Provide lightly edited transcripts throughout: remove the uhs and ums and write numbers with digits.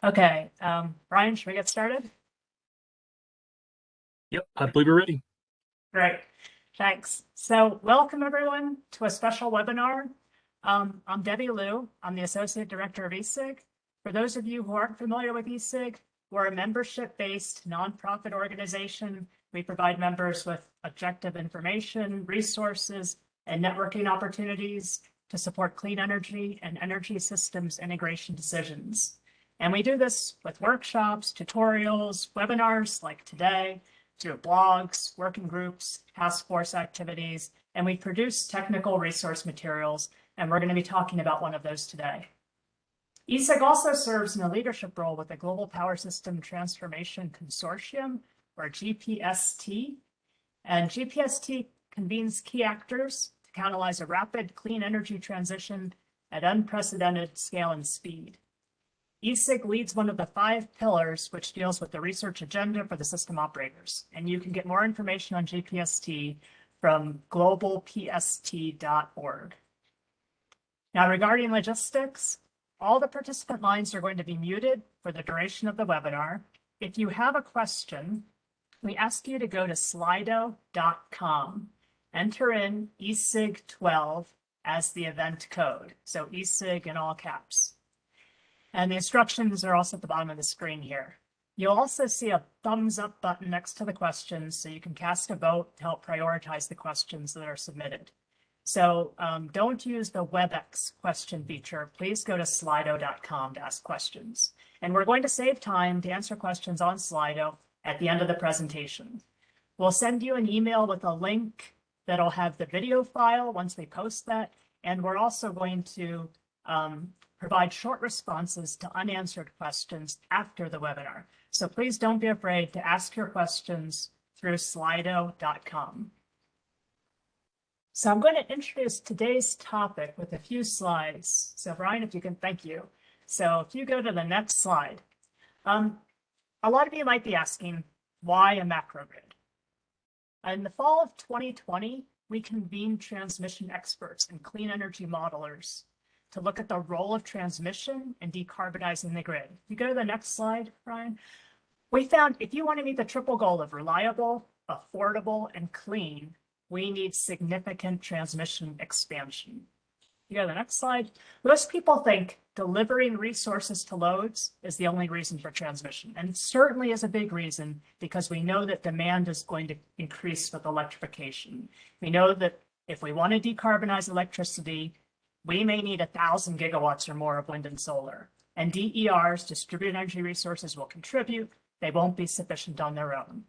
Okay, Brian, should we get started? Yep, I believe we're ready. Great, thanks. So welcome everyone to a special webinar. I'm Debbie Liu. I'm the Associate Director of ESIG. For those of you who aren't familiar with ESIG, we're a membership-based nonprofit organization. We provide members with objective information, resources, and networking opportunities to support clean energy and energy systems integration decisions. And we do this with workshops, tutorials, webinars like today, through blogs, working groups, task force activities, and we produce technical resource materials, and we're going to be talking about one of those today. ESIG also serves in a leadership role with the Global Power System Transformation Consortium, or GPST, and GPST convenes key actors to catalyze a rapid clean energy transition at unprecedented scale and speed. ESIG leads one of the 5 pillars, which deals with the research agenda for the system operators. And you can get more information on GPST from globalpst.org. Now, regarding logistics, all the participant lines are going to be muted for the duration of the webinar. If you have a question, we ask you to go to slido.com, enter in ESIG12 as the event code. So ESIG in all caps. And the instructions are also at the bottom of the screen here. You'll also see a thumbs up button next to the questions, so you can cast a vote to help prioritize the questions that are submitted. So don't use the WebEx question feature. Please go to slido.com to ask questions. And we're going to save time to answer questions on Slido at the end of the presentation. We'll send you an email with a link that'll have the video file once we post that. And we're also going to provide short responses to unanswered questions after the webinar. So please don't be afraid to ask your questions through slido.com. So I'm going to introduce today's topic with a few slides. So Brian, if you can, thank you. So if you go to the next slide, a lot of you might be asking, why a macrogrid? In the fall of 2020, we convened transmission experts and clean energy modelers to look at the role of transmission in decarbonizing the grid. If you go to the next slide, Brian, we found if you want to meet the triple goal of reliable, affordable, and clean, we need significant transmission expansion. You go to the next slide. Most people think delivering resources to loads is the only reason for transmission. And it certainly is a big reason because we know that demand is going to increase with electrification. We know that if we want to decarbonize electricity, we may need 1,000 gigawatts or more of wind and solar. And DERs, distributed energy resources, will contribute. They won't be sufficient on their own.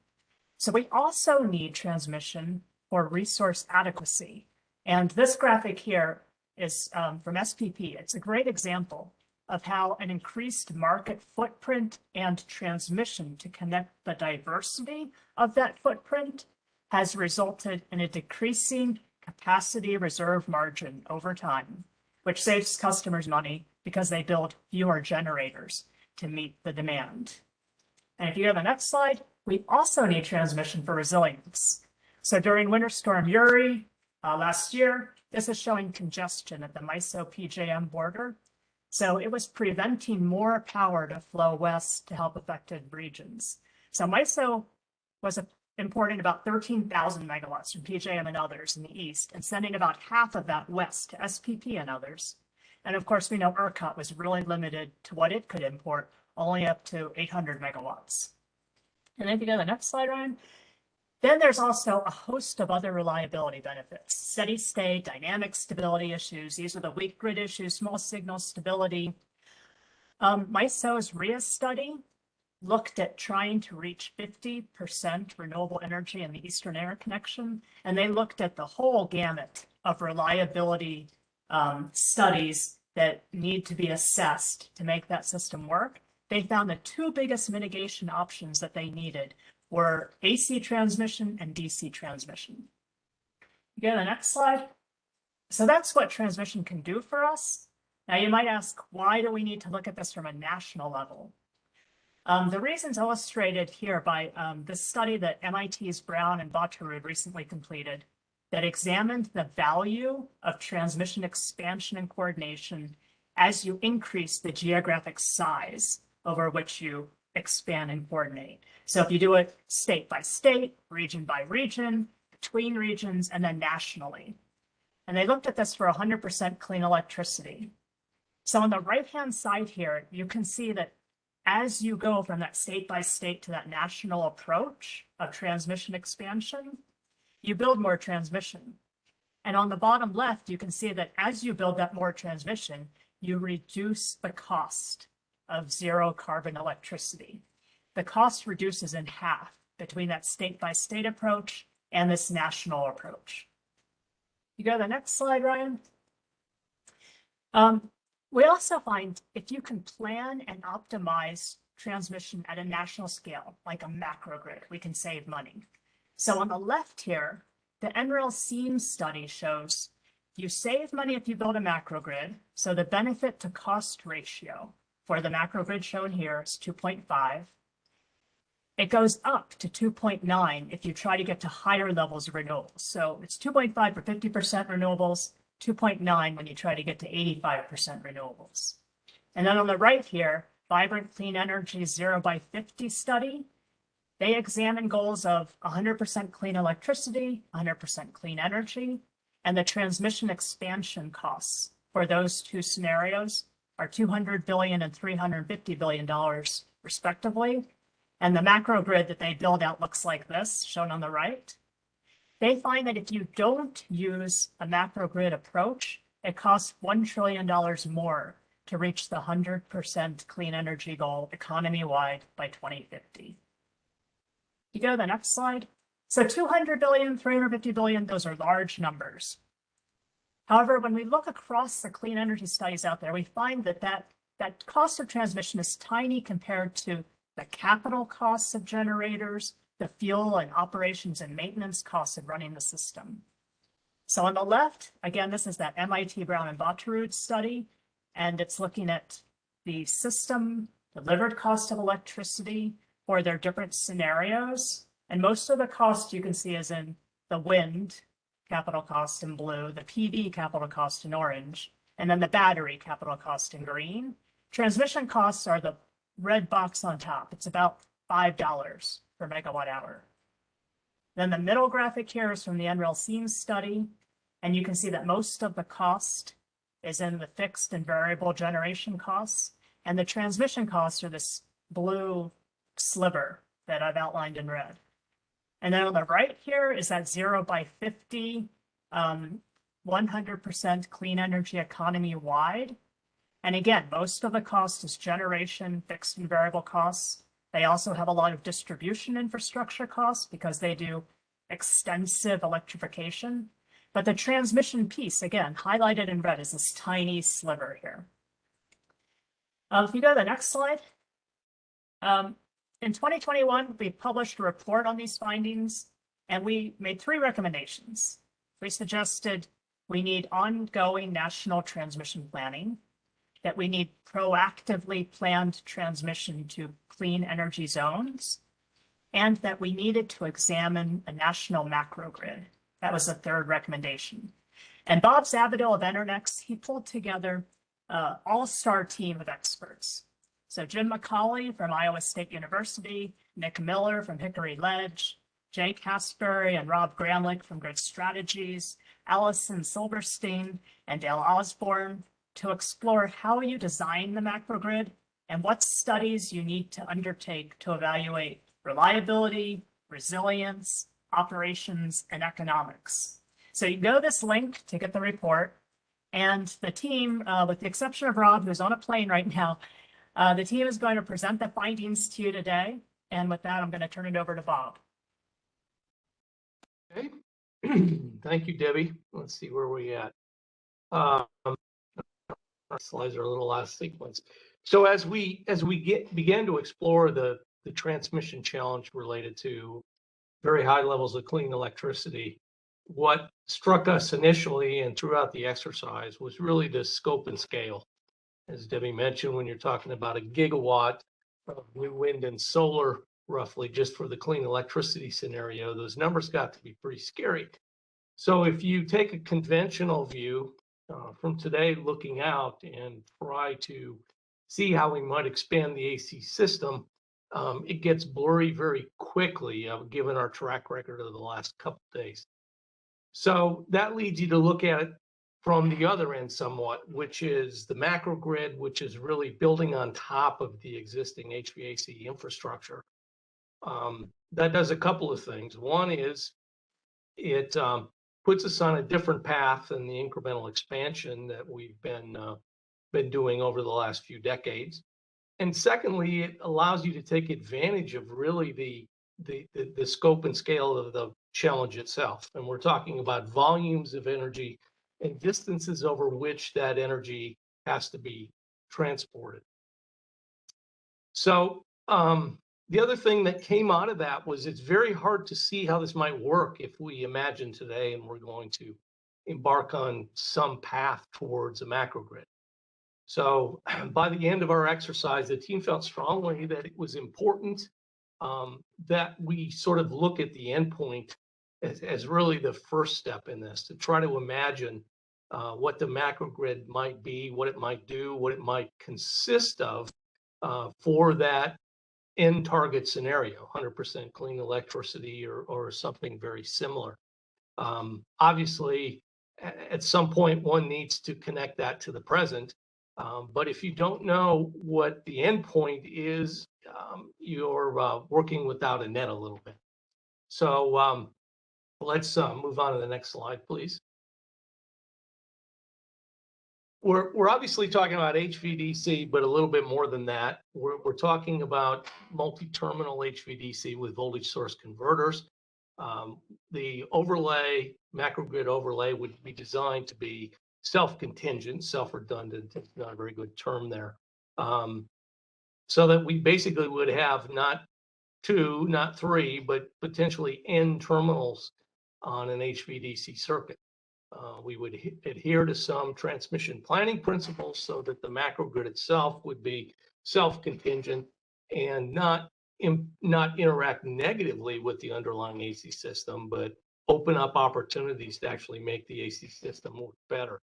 So we also need transmission for resource adequacy. And this graphic here is from SPP. It's a great example of how an increased market footprint and transmission to connect the diversity of that footprint has resulted in a decreasing capacity reserve margin over time, which saves customers money because they build fewer generators to meet the demand. And if you go to the next slide, we also need transmission for resilience. So during Winter Storm Uri last year, this is showing congestion at the MISO PJM border. So it was preventing more power to flow west to help affected regions. So MISO was importing about 13,000 megawatts from PJM and others in the east and sending about half of that west to SPP and others. And of course, we know ERCOT was really limited to what it could import, only up to 800 megawatts. And if you go to the next slide, Ryan, then there's also a host of other reliability benefits, steady state, dynamic stability issues. These are the weak grid issues, small signal stability. MISO's RIA study looked at trying to reach 50% renewable energy in the Eastern Interconnection, and they looked at the whole gamut of reliability studies that need to be assessed to make that system work. They found the 2 biggest mitigation options that they needed were AC transmission and DC transmission. You go to the next slide. So that's what transmission can do for us. Now you might ask, why do we need to look at this from a national level? The reasons illustrated here by this study that MIT's Brown and Macrogrid recently completed that examined the value of transmission expansion and coordination as you increase the geographic size over which you expand and coordinate. So if you do it state by state, region by region, between regions, and then nationally. And they looked at this for 100% clean electricity. So on the right-hand side here, you can see that as you go from that state by state to that national approach of transmission expansion, you build more transmission. And on the bottom left, you can see that as you build that more transmission, you reduce the cost of zero carbon electricity. The cost reduces in half between that state by state approach and this national approach. You go to the next slide, Ryan. We also find if you can plan and optimize transmission at a national scale, like a macrogrid, we can save money. So on the left here, the NREL study shows you save money if you build a macrogrid. So the benefit to cost ratio for the macrogrid shown here is 2.5. It goes up to 2.9 if you try to get to higher levels of renewables. So it's 2.5 for 50% renewables, 2.9 when you try to get to 85% renewables. And then on the right here, Vibrant Clean Energy 0 by 50 study, they examine goals of 100% clean electricity, 100% clean energy, and the transmission expansion costs for those two scenarios are $200 billion and $350 billion respectively. And the macrogrid that they build out looks like this, shown on the right. They find that if you don't use a macrogrid approach, it costs $1 trillion more to reach the 100% clean energy goal economy-wide by 2050. You go to the next slide. So 200 billion, 350 billion, those are large numbers. However, when we look across the clean energy studies out there, we find that that cost of transmission is tiny compared to the capital costs of generators, the fuel and operations and maintenance costs of running the system. So on the left, again, this is that MIT Brown and Botterud study, and it's looking at the system delivered cost of electricity for their different scenarios. And most of the cost you can see is in the wind capital cost in blue, the PV capital cost in orange, and then the battery capital cost in green. Transmission costs are the red box on top. It's about $5 per megawatt hour. Then the middle graphic here is from the NREL study, and you can see that most of the cost is in the fixed and variable generation costs, and the transmission costs are this blue sliver that I've outlined in red. And then on the right here is that 0 by 50, 100% clean energy economy wide. And again, most of the cost is generation, fixed and variable costs. They also have a lot of distribution infrastructure costs because they do extensive electrification. But the transmission piece, again, highlighted in red, is this tiny sliver here. If you go to the next slide. In 2021, we published a report on these findings, and we made 3 recommendations. We suggested we need ongoing national transmission planning, that we need proactively planned transmission to clean energy zones, and that we needed to examine a national macrogrid. That was the 3rd recommendation. And Bob Zavadil of EnerNex, he pulled together an all-star team of experts. So Jim McCalley from Iowa State University, Nick Miller from HickoryLedge, Jay Caspary and Rob Gramlich from Grid Strategies, Alison Silverstein and Dale Osborn, to explore how you design the macrogrid and what studies you need to undertake to evaluate reliability, resilience, operations, and economics. So you go to this link to get the report, and the team, with the exception of Rob, who's on a plane right now, the team is going to present the findings to you today. And with that, I'm going to turn it over to Bob. Okay. Thank you, Debbie. Let's see where we at. Our slides are a little out of sequence. So as we began to explore the transmission challenge related to very high levels of clean electricity, what struck us initially and throughout the exercise was really the scope and scale. As Debbie mentioned, when you're talking about a gigawatt of new wind and solar, roughly just for the clean electricity scenario, those numbers got to be pretty scary. So if you take a conventional view from today looking out and try to see how we might expand the AC system, it gets blurry very quickly, given our track record of the last couple of days. So that leads you to look at it from the other end somewhat, which is the macrogrid, which is really building on top of the existing HVAC infrastructure. That does a couple of things. One is it puts us on a different path than the incremental expansion that we've been doing over the last few decades. And secondly, it allows you to take advantage of really the scope and scale of the challenge itself. And we're talking about volumes of energy and distances over which that energy has to be transported. So the other thing that came out of that was it's very hard to see how this might work if we imagine today and we're going to embark on some path towards a macrogrid. So by the end of our exercise, the team felt strongly that it was important that we sort of look at the endpoint as really the first step in this, to try to imagine what the macrogrid might be, what it might do, what it might consist of for that end target scenario, 100% clean electricity or something very similar. Obviously, at some point, one needs to connect that to the present. But if you don't know what the endpoint is, you're working without a net a little bit. So let's move on to the next slide, please. We're obviously talking about HVDC, but a little bit more than that. We're talking about multi-terminal HVDC with voltage source converters. The overlay, macrogrid overlay, would be designed to be self-contingent, self-redundant, it's not a very good term there, so that we basically would have not 2, not 3, but potentially N terminals on an HVDC circuit. We would adhere to some transmission planning principles so that the macrogrid itself would be self-contingent and not interact negatively with the underlying AC system, but open up opportunities to actually make the AC system work better.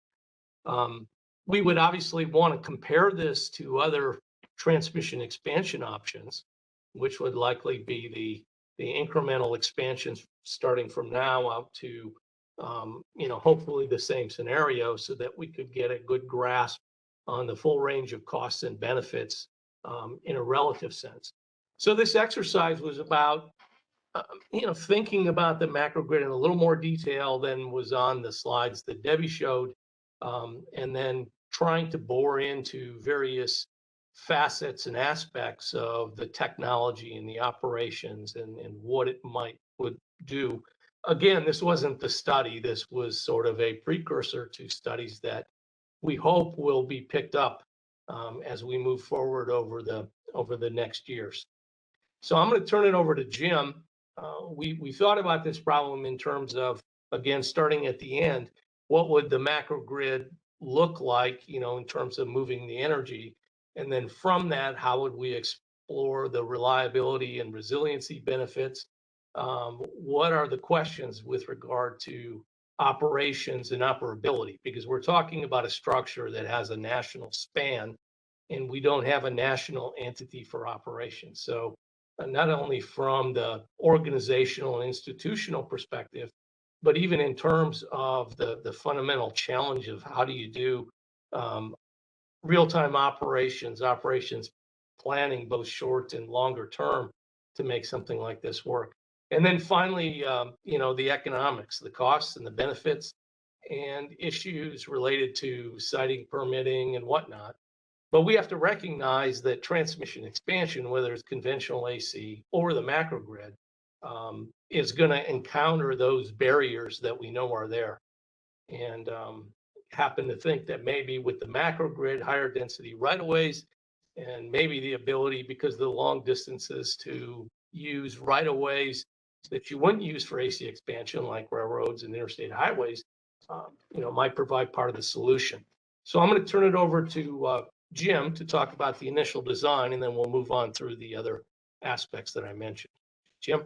We would obviously want to compare this to other transmission expansion options, which would likely be the incremental expansions starting from now out to hopefully the same scenario, so that we could get a good grasp on the full range of costs and benefits in a relative sense. So this exercise was about thinking about the macrogrid in a little more detail than was on the slides that Debbie showed, and then trying to bore into various facets and aspects of the technology and the operations and what it would do. Again, this wasn't the study. This was sort of a precursor to studies that we hope will be picked up as we move forward over the next years. So I'm going to turn it over to Jim. We thought about this problem in terms of, again, starting at the end, what would the macrogrid look like, in terms of moving the energy? And then from that, how would we explore the reliability and resiliency benefits? What are the questions with regard to operations and operability? Because we're talking about a structure that has a national span, and we don't have a national entity for operations. So not only from the organizational and institutional perspective, but even in terms of the fundamental challenge of how do you do real-time operations planning, both short and longer term, to make something like this work. And then finally, the economics, the costs and the benefits, and issues related to siting, permitting, and whatnot. But we have to recognize that transmission expansion, whether it's conventional AC or the macrogrid, is going to encounter those barriers that we know are there. And happen to think that maybe with the macrogrid, higher density right-of-ways, and maybe the ability, because of the long distances, to use right-of-ways that you wouldn't use for AC expansion, like railroads and interstate highways, might provide part of the solution. So I'm going to turn it over to Jim to talk about the initial design, and then we'll move on through the other aspects that I mentioned. Jim?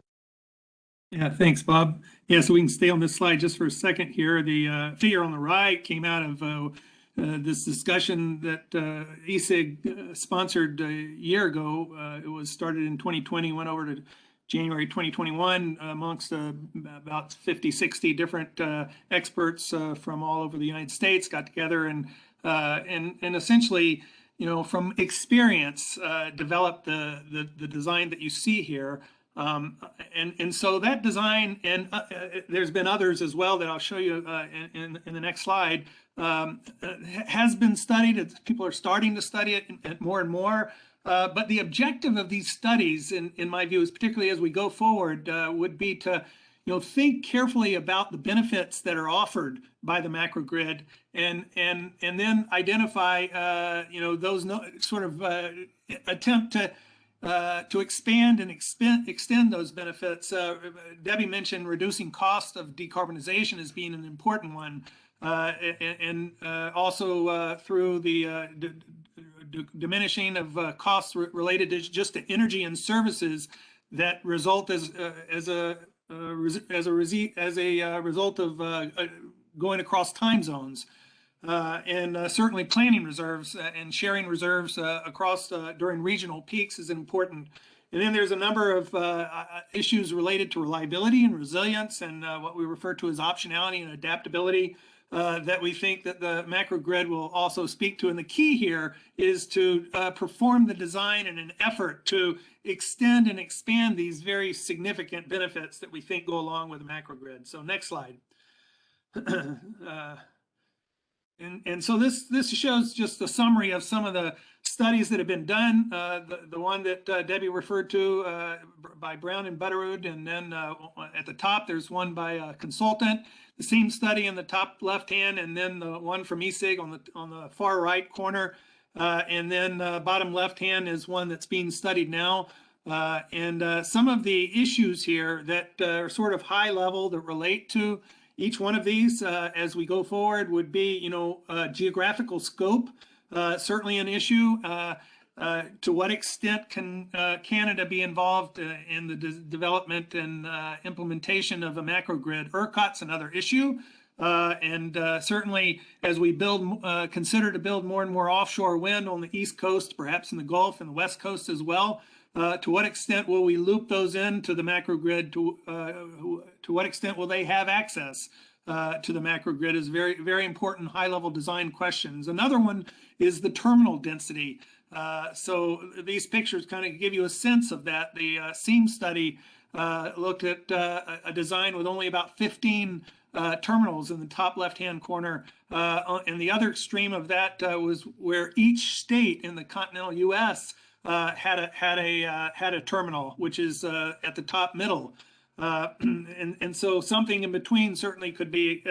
Yeah, thanks, Bob. Yeah, so we can stay on this slide just for a second here. The figure on the right came out of this discussion that ESIG sponsored a year ago. It was started in 2020, went over to January 2021 amongst about 50, 60 different experts from all over the United States got together and essentially, from experience, developed the design that you see here. And so that design, and there's been others as well that I'll show you in the next slide, has been studied. People are starting to study it more and more. But the objective of these studies, in my view, is particularly as we go forward, would be to think carefully about the benefits that are offered by the macrogrid, and then identify those sort of attempt to expand and extend those benefits. Debbie mentioned reducing cost of decarbonization as being an important one, and also through the diminishing of costs related to just to energy and services that result as a result of going across time zones, and certainly planning reserves and sharing reserves across during regional peaks is important. And then there's a number of issues related to reliability and resilience, and what we refer to as optionality and adaptability, that we think that the macrogrid will also speak to. And the key here is to perform the design in an effort to extend and expand these very significant benefits that we think go along with the macrogrid. So next slide. And so this shows just a summary of some of the studies that have been done. The one that Debbie referred to by Brown and Butterwood, and then at the top there's one by a consultant. The same study in the top left hand, and then the one from ESIG on the far right corner, and then bottom left hand is one that's being studied now. And some of the issues here that are sort of high level that relate to each one of these as we go forward would be, geographical scope, certainly an issue. To what extent can Canada be involved in the development and implementation of a macrogrid? ERCOT's another issue. And certainly as we consider to build more and more offshore wind on the East Coast, perhaps in the Gulf and the West Coast as well, to what extent will we loop those into the macrogrid? To what extent will they have access to the macrogrid is very, very important high-level design questions. Another one is the terminal density. So these pictures kind of give you a sense of that. The SEAM study looked at a design with only about 15 terminals in the top left-hand corner. And the other extreme of that was where each state in the continental U.S. had a terminal, which is at the top middle. And so something in between certainly could be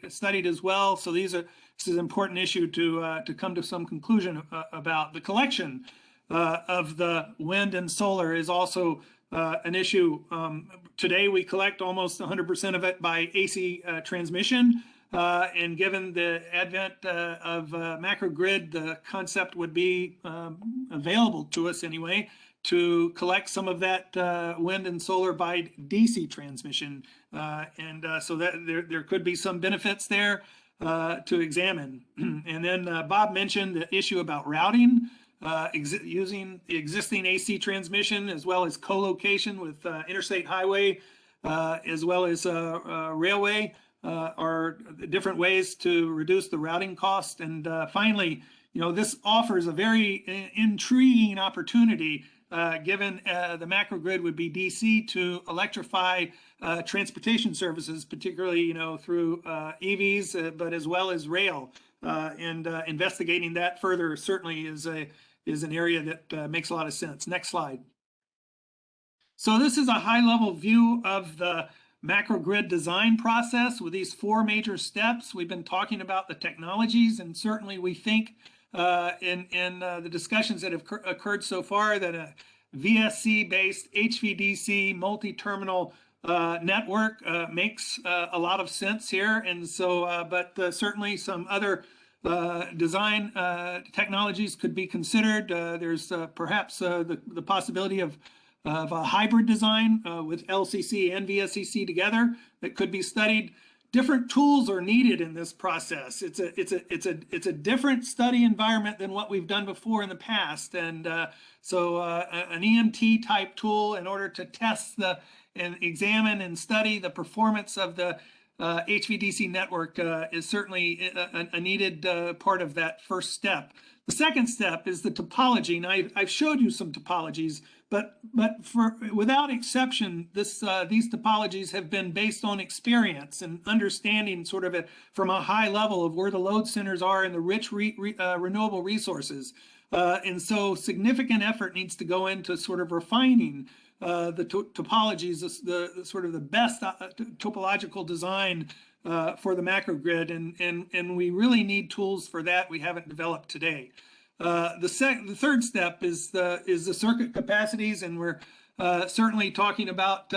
studied as well. So this is an important issue to come to some conclusion about. The collection of the wind and solar is also an issue. Today we collect almost 100% of it by AC transmission. And given the advent of macrogrid, the concept would be available to us anyway to collect some of that wind and solar by DC transmission. So that there could be some benefits there to examine. And then Bob mentioned the issue about routing, using the existing AC transmission as well as co-location with interstate highway, as well as railway, are different ways to reduce the routing cost. And finally, this offers a very intriguing opportunity, given the macrogrid would be DC, to electrify transportation services, particularly through EVs, but as well as rail. And investigating that further certainly is an area that makes a lot of sense. Next slide. So this is a high-level view of the macrogrid design process with these 4 major steps. We've been talking about the technologies, and certainly we think in the discussions that have occurred so far that a VSC-based HVDC multi-terminal network makes a lot of sense here. And so, but certainly some other design technologies could be considered. There's perhaps the possibility of a hybrid design with LCC and VSCC together that could be studied. different tools are needed in this process. It's a different study environment than what we've done before in the past, and so an EMT type tool in order to test and examine and study the performance of the HVDC network is certainly a needed part of that first step. The second step is the topology, and I've showed you some topologies, but without exception, these topologies have been based on experience and understanding sort of from a high level of where the load centers are in the rich renewable resources. And so significant effort needs to go into sort of refining the topologies, the sort of the best topological design for the macrogrid, and we really need tools for that we haven't developed today. The third step is the circuit capacities, and we're certainly talking about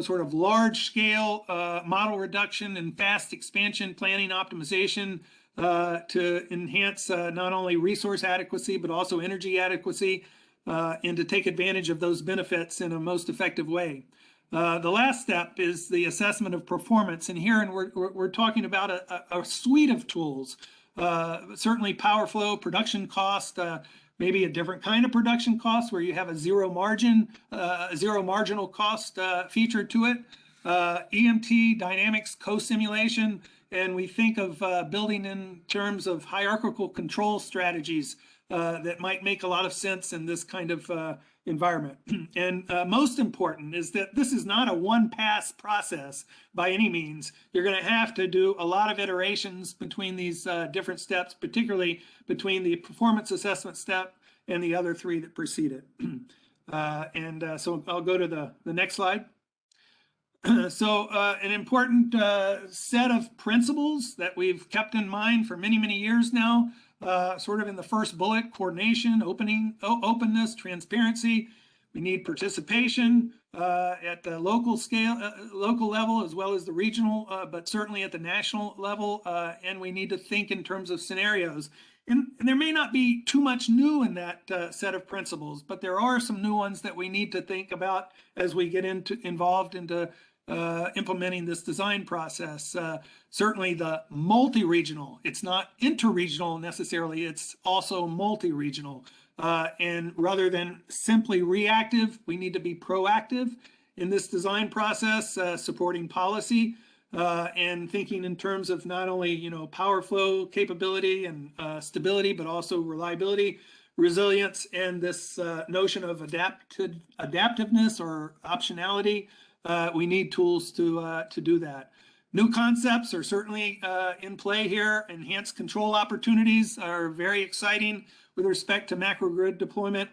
sort of large scale model reduction and fast expansion planning optimization to enhance not only resource adequacy but also energy adequacy, and to take advantage of those benefits in a most effective way. The last step is the assessment of performance, and here we're talking about a suite of tools. Certainly power flow, production cost, maybe a different kind of production cost where you have a zero marginal cost feature to it, EMT, dynamics, co-simulation, and we think of building in terms of hierarchical control strategies that might make a lot of sense in this kind of environment. And most important is that this is not a one-pass process by any means. You're going to have to do a lot of iterations between these different steps, particularly between the performance assessment step and the other three that precede it. So I'll go to the next slide. So an important set of principles that we've kept in mind for many, many years now, sort of in the first bullet: coordination, openness, transparency. We need participation at the local scale, local level, as well as the regional, but certainly at the national level. And we need to think in terms of scenarios. And there may not be too much new in that set of principles, but there are some new ones that we need to think about as we get involved into implementing this design process. Certainly the multi-regional, it's not interregional necessarily, it's also multi-regional. And rather than simply reactive, we need to be proactive in this design process, supporting policy and thinking in terms of not only power flow capability and stability, but also reliability, resilience, and this notion of adaptiveness or optionality. We need tools to do that. New concepts are certainly in play here. Enhanced control opportunities are very exciting with respect to macrogrid deployment.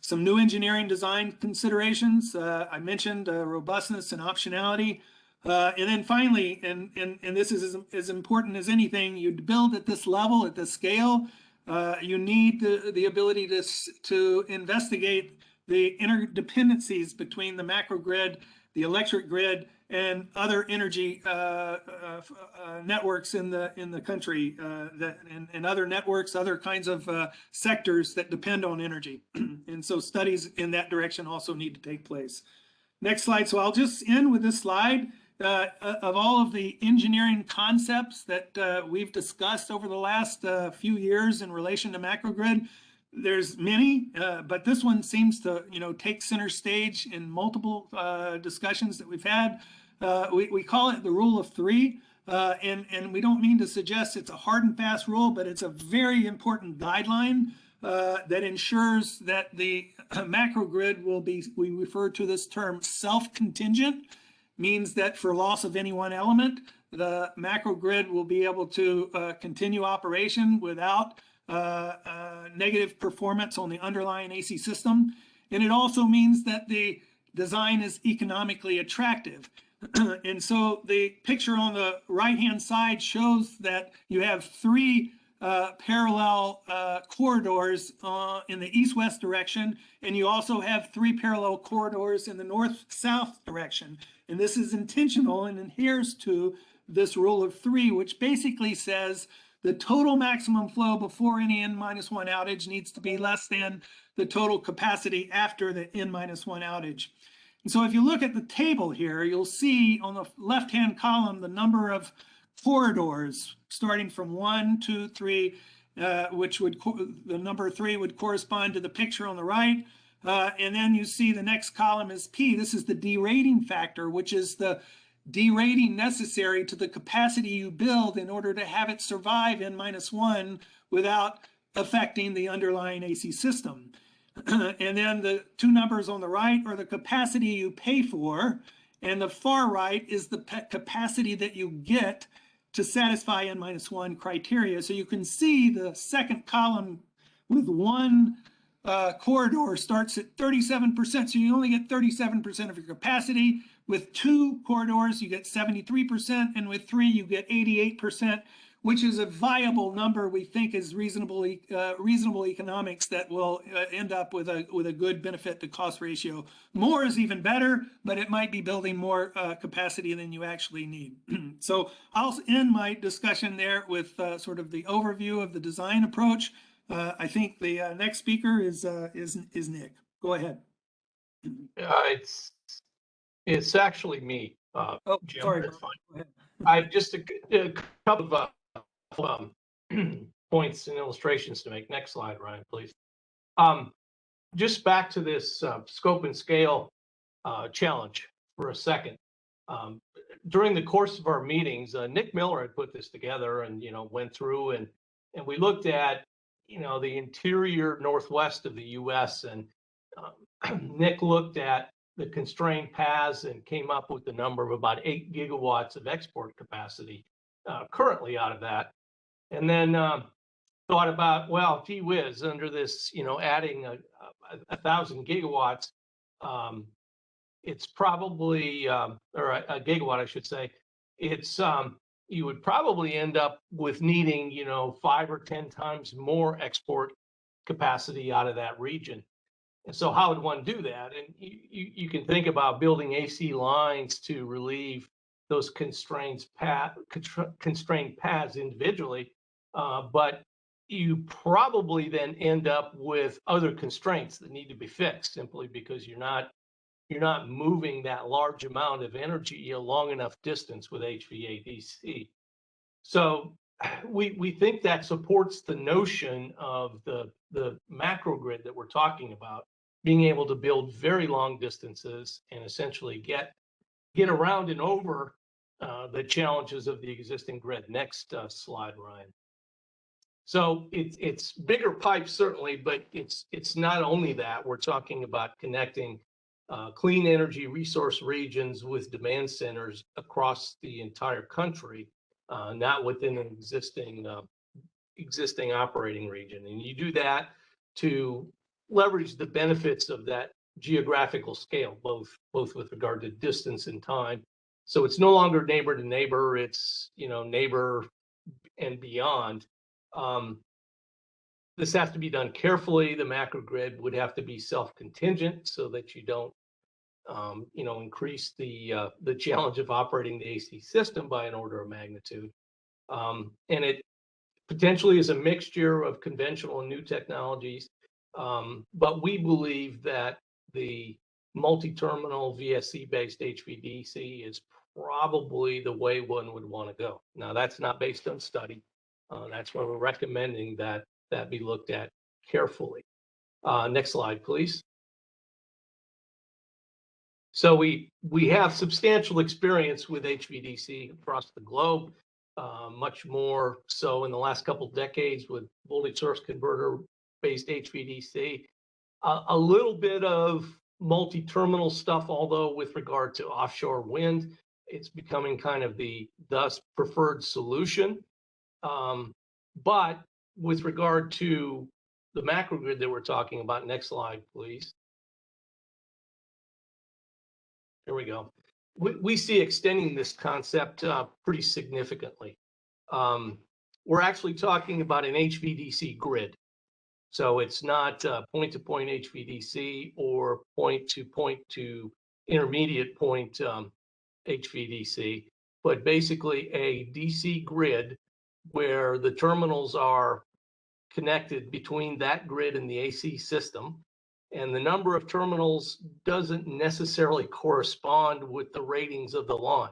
Some new engineering design considerations. I mentioned robustness and optionality. And then finally, and this is as important as anything, you build at this level, at this scale, you need the ability to investigate the interdependencies between the macrogrid, the electric grid, and other energy networks in the country, and other networks, other kinds of sectors that depend on energy. And so studies in that direction also need to take place. Next slide. So I'll just end with this slide. Of all of the engineering concepts that we've discussed over the last few years in relation to macrogrid, there's many, but this one seems to take center stage in multiple discussions that we've had. We call it the rule of three, and we don't mean to suggest it's a hard and fast rule, but it's a very important guideline that ensures that the macrogrid will be, we refer to this term, self-contingent, means that for loss of any one element, the macrogrid will be able to continue operation without negative performance on the underlying AC system. And it also means that the design is economically attractive. And so the picture on the right-hand side shows that you have three parallel corridors in the east-west direction, and you also have three parallel corridors in the north-south direction. And this is intentional and adheres to this rule of three, which basically says the total maximum flow before any N-1 outage needs to be less than the total capacity after the N-1 outage. And so if you look at the table here, you'll see on the left-hand column the number of corridors starting from 1, 2, 3, which would, the number 3 would correspond to the picture on the right. And then you see the next column is P. This is the derating factor, which is the derating necessary to the capacity you build in order to have it survive N-1 without affecting the underlying AC system. And then the two numbers on the right are the capacity you pay for, and the far right is the capacity that you get to satisfy N-1 criteria. So you can see the second column with one corridor starts at 37%. So you only get 37% of your capacity. With 2 corridors, you get 73%, and with 3, you get 88%, which is a viable number we think is reasonable economics that will end up with a good benefit to cost ratio. More is even better, but it might be building more capacity than you actually need. So I'll end my discussion there with sort of the overview of the design approach. I think the next speaker is Nick. Go ahead. It's actually me. Oh, Jim, sorry. that's fine. I've just a couple of points and illustrations to make. Next slide, Ryan, please. Just back to this scope and scale challenge for a second. During the course of our meetings, Nick Miller had put this together and, went through and we looked at, the interior northwest of the U.S. and Nick looked at the constrained paths and came up with the number of about 8 gigawatts of export capacity currently out of that. And then thought about, well, gee whiz, under this, adding 1,000 gigawatts, it's probably, or a gigawatt, I should say, it's, you would probably end up with needing, 5 or 10 times more export capacity out of that region. And so how would one do that? And you can think about building AC lines to relieve those constrained paths individually, but you probably then end up with other constraints that need to be fixed simply because you're not moving that large amount of energy a long enough distance with HVAC. So we think that supports the notion of the macrogrid that we're talking about, being able to build very long distances and essentially get around and over the challenges of the existing grid. Next slide, Ryan. So it's bigger pipes certainly, but it's not only that. We're talking about connecting clean energy resource regions with demand centers across the entire country, not within an existing operating region. And you do that to leverage the benefits of that geographical scale, both with regard to distance and time. So it's no longer neighbor to neighbor, it's neighbor and beyond. This has to be done carefully. The macrogrid would have to be self-contingent so that you don't increase the challenge of operating the AC system by an order of magnitude. And it potentially is a mixture of conventional and new technologies. But we believe that the multi-terminal VSC-based HVDC is probably the way one would want to go. Now, that's not based on study. That's why we're recommending that be looked at carefully. Next slide, please. So we have substantial experience with HVDC across the globe, much more so in the last couple of decades with voltage source converter based HVDC, a little bit of multi-terminal stuff, although with regard to offshore wind, it's becoming kind of the thus preferred solution. But with regard to the macrogrid that we're talking about, next slide, please. Here we go. We see extending this concept pretty significantly. We're actually talking about an HVDC grid. So it's not point-to-point HVDC or point-to-point to intermediate point HVDC, but basically a DC grid where the terminals are connected between that grid and the AC system. and the number of terminals doesn't necessarily correspond with the ratings of the line.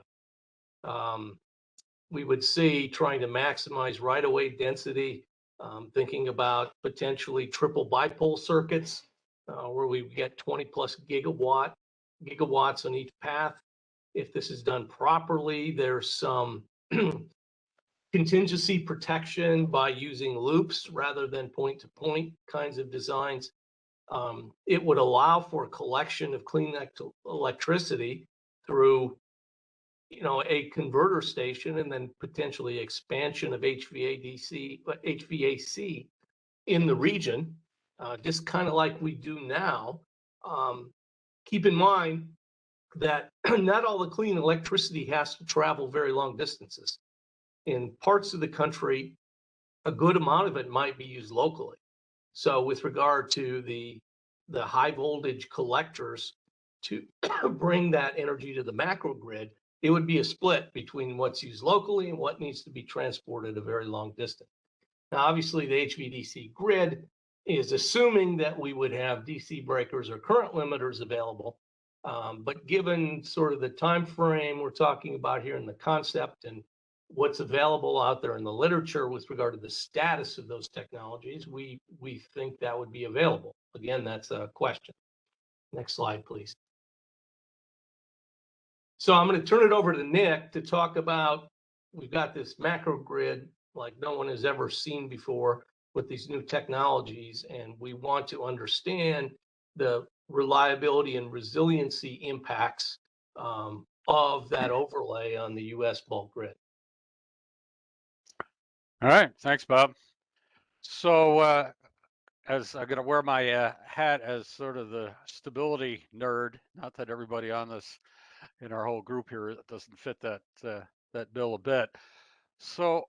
We would see trying to maximize right-of-way density, thinking about potentially triple bipole circuits, where we get 20 plus gigawatts on each path. If this is done properly, there's some contingency protection by using loops rather than point-to-point kinds of designs. It would allow for collection of clean electricity through, a converter station, and then potentially expansion of HVAC in the region, just kind of like we do now. Keep in mind that not all the clean electricity has to travel very long distances. In parts of the country, a good amount of it might be used locally. So with regard to the high voltage collectors to bring that energy to the macrogrid, it would be a split between what's used locally and what needs to be transported a very long distance. Now, obviously, the HVDC grid is assuming that we would have DC breakers or current limiters available. But given sort of the time frame we're talking about here in the concept and what's available out there in the literature with regard to the status of those technologies, we think that would be available. Again, that's a question. Next slide, please. So I'm going to turn it over to Nick to talk about, we've got this macrogrid like no one has ever seen before with these new technologies, and we want to understand the reliability and resiliency impacts of that overlay on the U.S. bulk grid. All right, thanks, Bob. So as I'm going to wear my hat as sort of the stability nerd, not that everybody on this in our whole group here doesn't fit that that bill a bit. So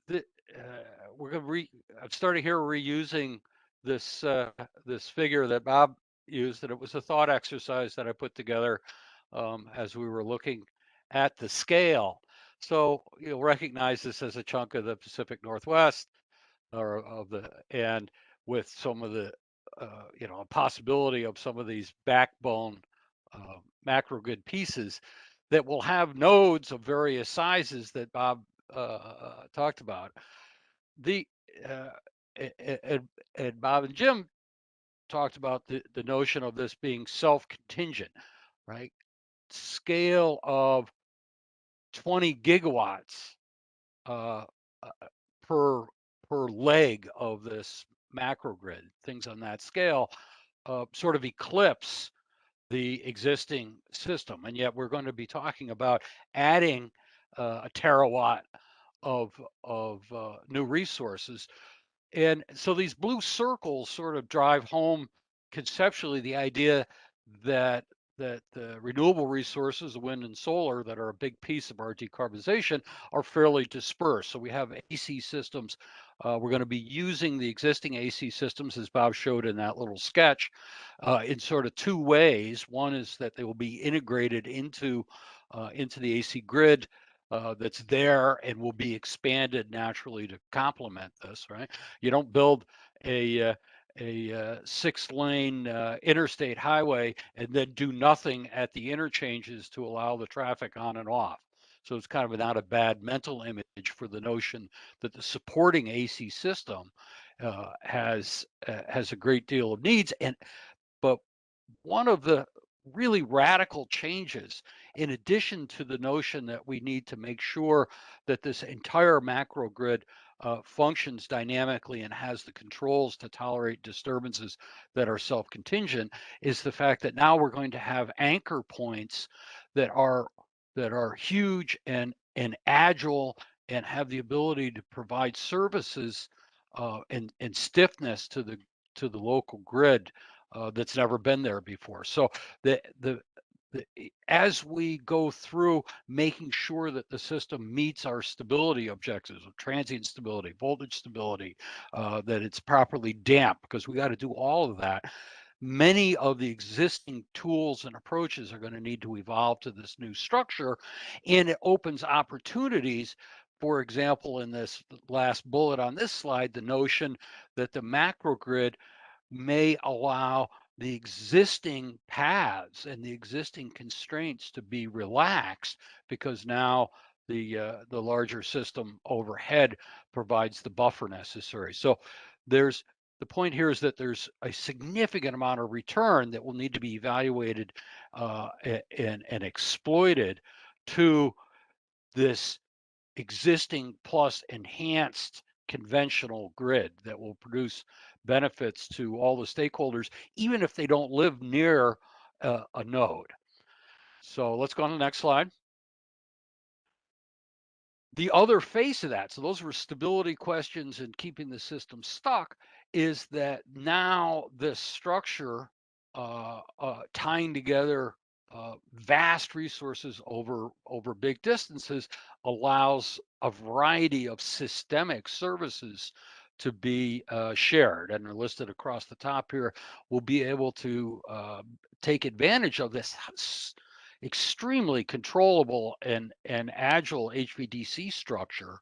we're going to I've started here reusing this this figure that Bob used, and it was a thought exercise that I put together as we were looking at the scale. So you'll recognize this as a chunk of the Pacific Northwest, or of the, and with some of the a possibility of some of these backbone macrogrid pieces that will have nodes of various sizes that Bob talked about. The and Bob and Jim talked about the notion of this being self-contingent, right? Scale of 20 gigawatts per leg of this macrogrid. Things on that scale sort of eclipse the existing system, and yet we're going to be talking about adding a terawatt of new resources. And so these blue circles sort of drive home conceptually the idea that the renewable resources, wind and solar, that are a big piece of our decarbonization, are fairly dispersed. So we have AC systems. We're going to be using the existing AC systems, as Bob showed in that little sketch, in sort of two ways. One is that they will be integrated into the AC grid that's there and will be expanded naturally to complement this, right? You don't build a 6-lane interstate highway and then do nothing at the interchanges to allow the traffic on and off. So it's kind of not a bad mental image for the notion that the supporting AC system has a great deal of needs. But one of the really radical changes, in addition to the notion that we need to make sure that this entire macro grid functions dynamically and has the controls to tolerate disturbances that are self-contingent, is the fact that now we're going to have anchor points that are huge and agile and have the ability to provide services and stiffness to the local grid that's never been there before. So as we go through making sure that the system meets our stability objectives of transient stability, voltage stability, that it's properly damped, because we got to do all of that. Many of the existing tools and approaches are going to need to evolve to this new structure, and it opens opportunities. For example, in this last bullet on this slide, the notion that the macrogrid may allow the existing paths and the existing constraints to be relaxed, because now the larger system overhead provides the buffer necessary. So there's the point here is that there's a significant amount of return that will need to be evaluated and exploited to this existing plus enhanced conventional grid that will produce benefits to all the stakeholders, even if they don't live near a node. So let's go on to the next slide. The other face of that, so those were stability questions and keeping the system stuck, is that now this structure tying together vast resources over big distances allows a variety of systemic services to be shared, and they're listed across the top here. We'll be able to take advantage of this extremely controllable and agile HVDC structure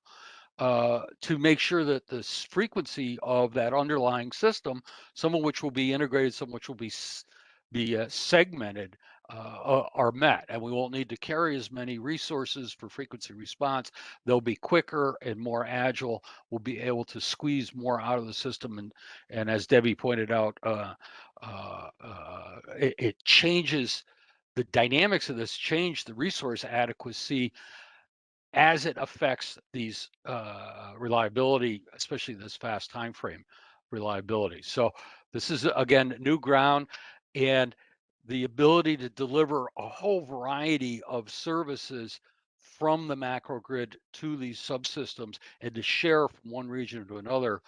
to make sure that the frequency of that underlying system, some of which will be integrated, some of which will be segmented, are met, and we won't need to carry as many resources for frequency response. They'll be quicker and more agile. We'll be able to squeeze more out of the system, and as Debbie pointed out, it changes the dynamics of this, change the resource adequacy as it affects these reliability, especially this fast time frame reliability. So this is, again, new ground, and the ability to deliver a whole variety of services from the macrogrid to these subsystems and to share from one region to another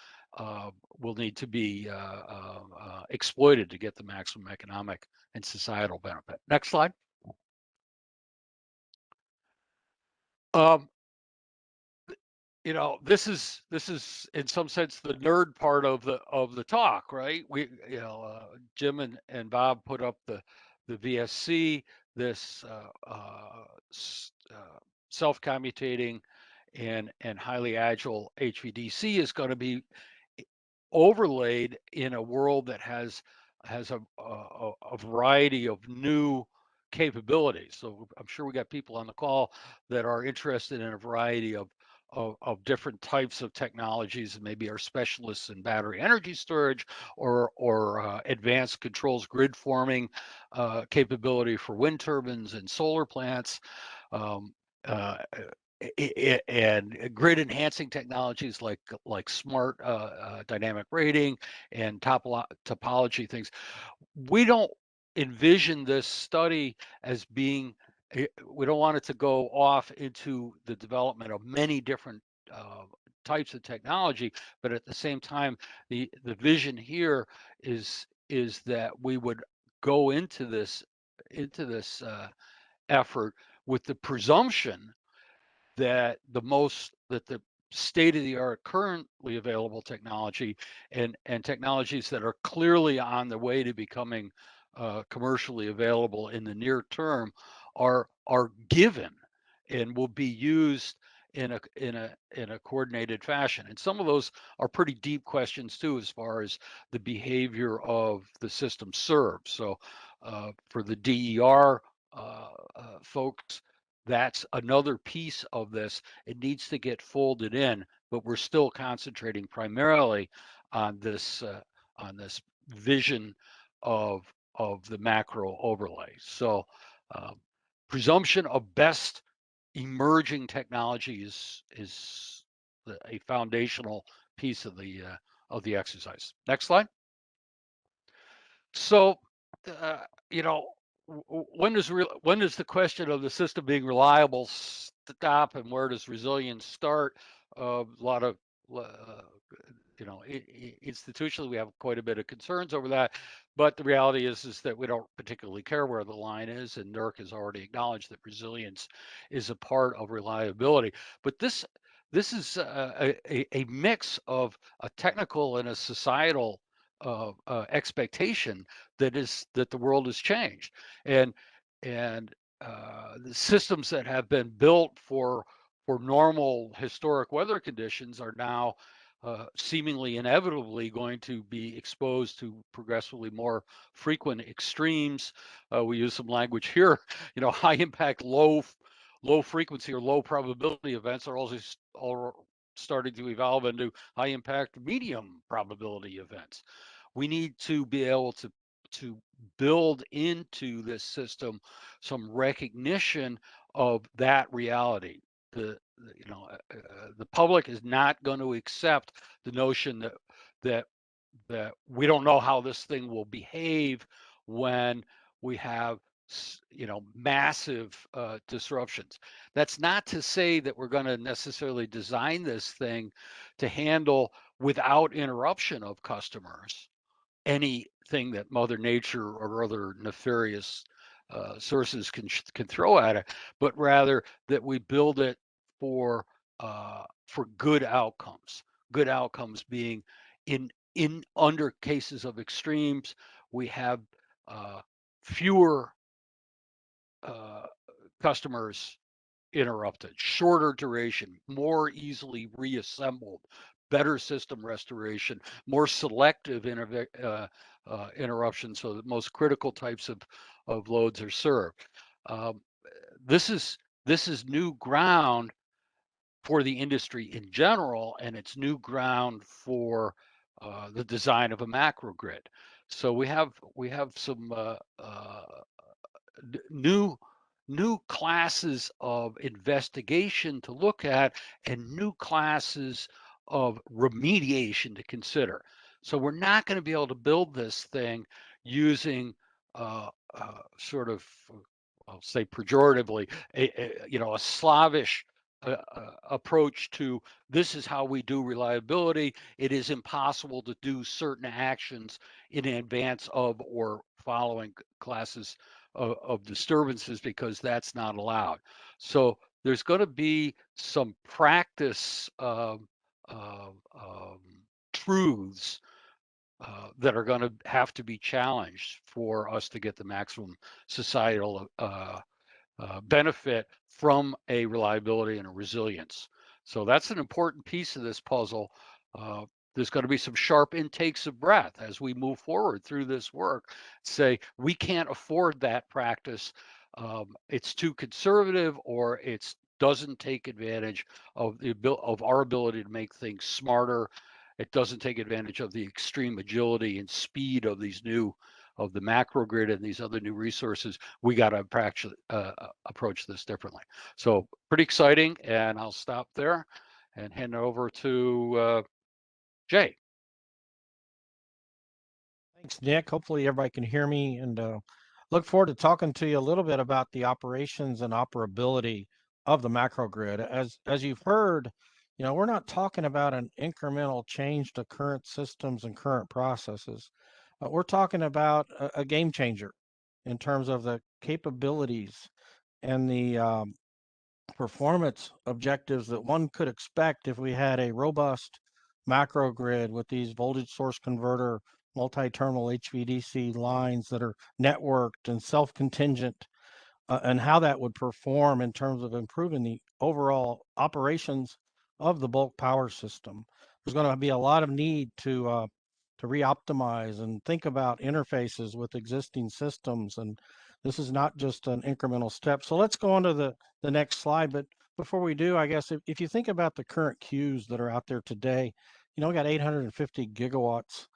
will need to be exploited to get the maximum economic and societal benefit. Next slide. You know, this is in some sense the nerd part of the talk, right? We, you know, Jim and Bob put up the VSC, this self-commutating and highly agile HVDC is going to be overlaid in a world that has a variety of new capabilities. So I'm sure we got people on the call that are interested in a variety of different types of technologies, and maybe are specialists in battery energy storage or advanced controls grid forming capability for wind turbines and solar plants. And grid enhancing technologies like smart dynamic rating and topology things. We don't envision this study as being, we don't want it to go off into the development of many different types of technology, but at the same time, the vision here is that we would go into this effort with the presumption that the state of the art currently available technology and technologies that are clearly on the way to becoming commercially available in the near term are given and will be used in a coordinated fashion. And some of those are pretty deep questions too, as far as the behavior of the system served. So for the DER folks, that's another piece of this. It needs to get folded in, but we're still concentrating primarily on this vision of the macro overlay. So presumption of best emerging technology is a foundational piece of the exercise. Next slide. So you know, when does the question of the system being reliable stop, and where does resilience start? A lot of you know, institutionally we have quite a bit of concerns over that, but the reality is that we don't particularly care where the line is, and NERC has already acknowledged that resilience is a part of reliability. But this is a mix of a technical and a societal expectation that the world has changed, and the systems that have been built for normal historic weather conditions are now seemingly inevitably going to be exposed to progressively more frequent extremes. We use some language here, high impact, low frequency or low probability events are also all starting to evolve into high impact, medium probability events. We need to be able to build into this system some recognition of that reality. The public is not going to accept the notion that we don't know how this thing will behave when we have massive disruptions. That's not to say that we're going to necessarily design this thing to handle without interruption of customers anything that Mother Nature or other nefarious sources can throw at it, but rather that we build it for good outcomes. Good outcomes being in under cases of extremes, we have fewer customers interrupted, shorter duration, more easily reassembled, better system restoration, more selective interruptions so that most critical types of loads are served. This is new ground for the industry in general, and it's new ground for the design of a macrogrid. So we have some new classes of investigation to look at and new classes of remediation to consider. So we're not going to be able to build this thing using sort of, I'll say pejoratively, a Slavish approach to this is how we do reliability. It is impossible to do certain actions in advance of or following classes of disturbances because that's not allowed. So there's going to be some practice truths that are going to have to be challenged for us to get the maximum societal benefit from a reliability and a resilience. So that's an important piece of this puzzle. There's going to be some sharp intakes of breath as we move forward through this work. Say, we can't afford that practice. It's too conservative, or it doesn't take advantage of our ability to make things smarter. It doesn't take advantage of the extreme agility and speed of of the macrogrid and these other new resources. We got to approach this differently. So pretty exciting, and I'll stop there and hand it over to Jay. Thanks, Nick. Hopefully everybody can hear me, and look forward to talking to you a little bit about the operations and operability of the macrogrid. As you've heard, we're not talking about an incremental change to current systems and current processes. We're talking about a game changer in terms of the capabilities and the performance objectives that one could expect if we had a robust macrogrid with these voltage source converter multi-terminal HVDC lines that are networked and self-contingent, and how that would perform in terms of improving the overall operations of the bulk power system. There's going to be a lot of need to re-optimize and think about interfaces with existing systems, and this is not just an incremental step. So let's go on to the next slide. But before we do, I guess if you think about the current queues that are out there today, we got 850 gigawatts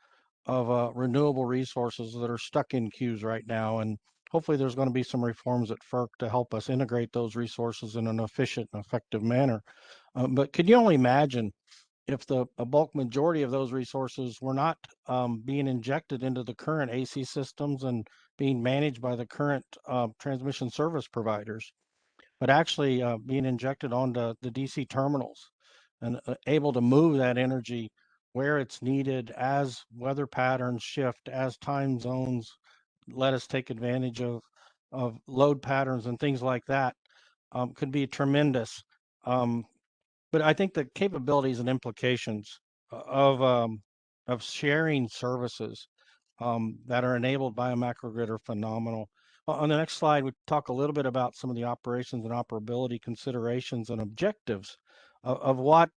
of renewable resources that are stuck in queues right now. And hopefully there's going to be some reforms at FERC to help us integrate those resources in an efficient and effective manner. But could you only imagine if a bulk majority of those resources were not being injected into the current AC systems and being managed by the current transmission service providers, but actually being injected onto the DC terminals and able to move that energy where it's needed as weather patterns shift, as time zones let us take advantage of load patterns and things like that, could be tremendous. But I think the capabilities and implications of sharing services that are enabled by a macrogrid are phenomenal. On the next slide, we talk a little bit about some of the operations and operability considerations and objectives of what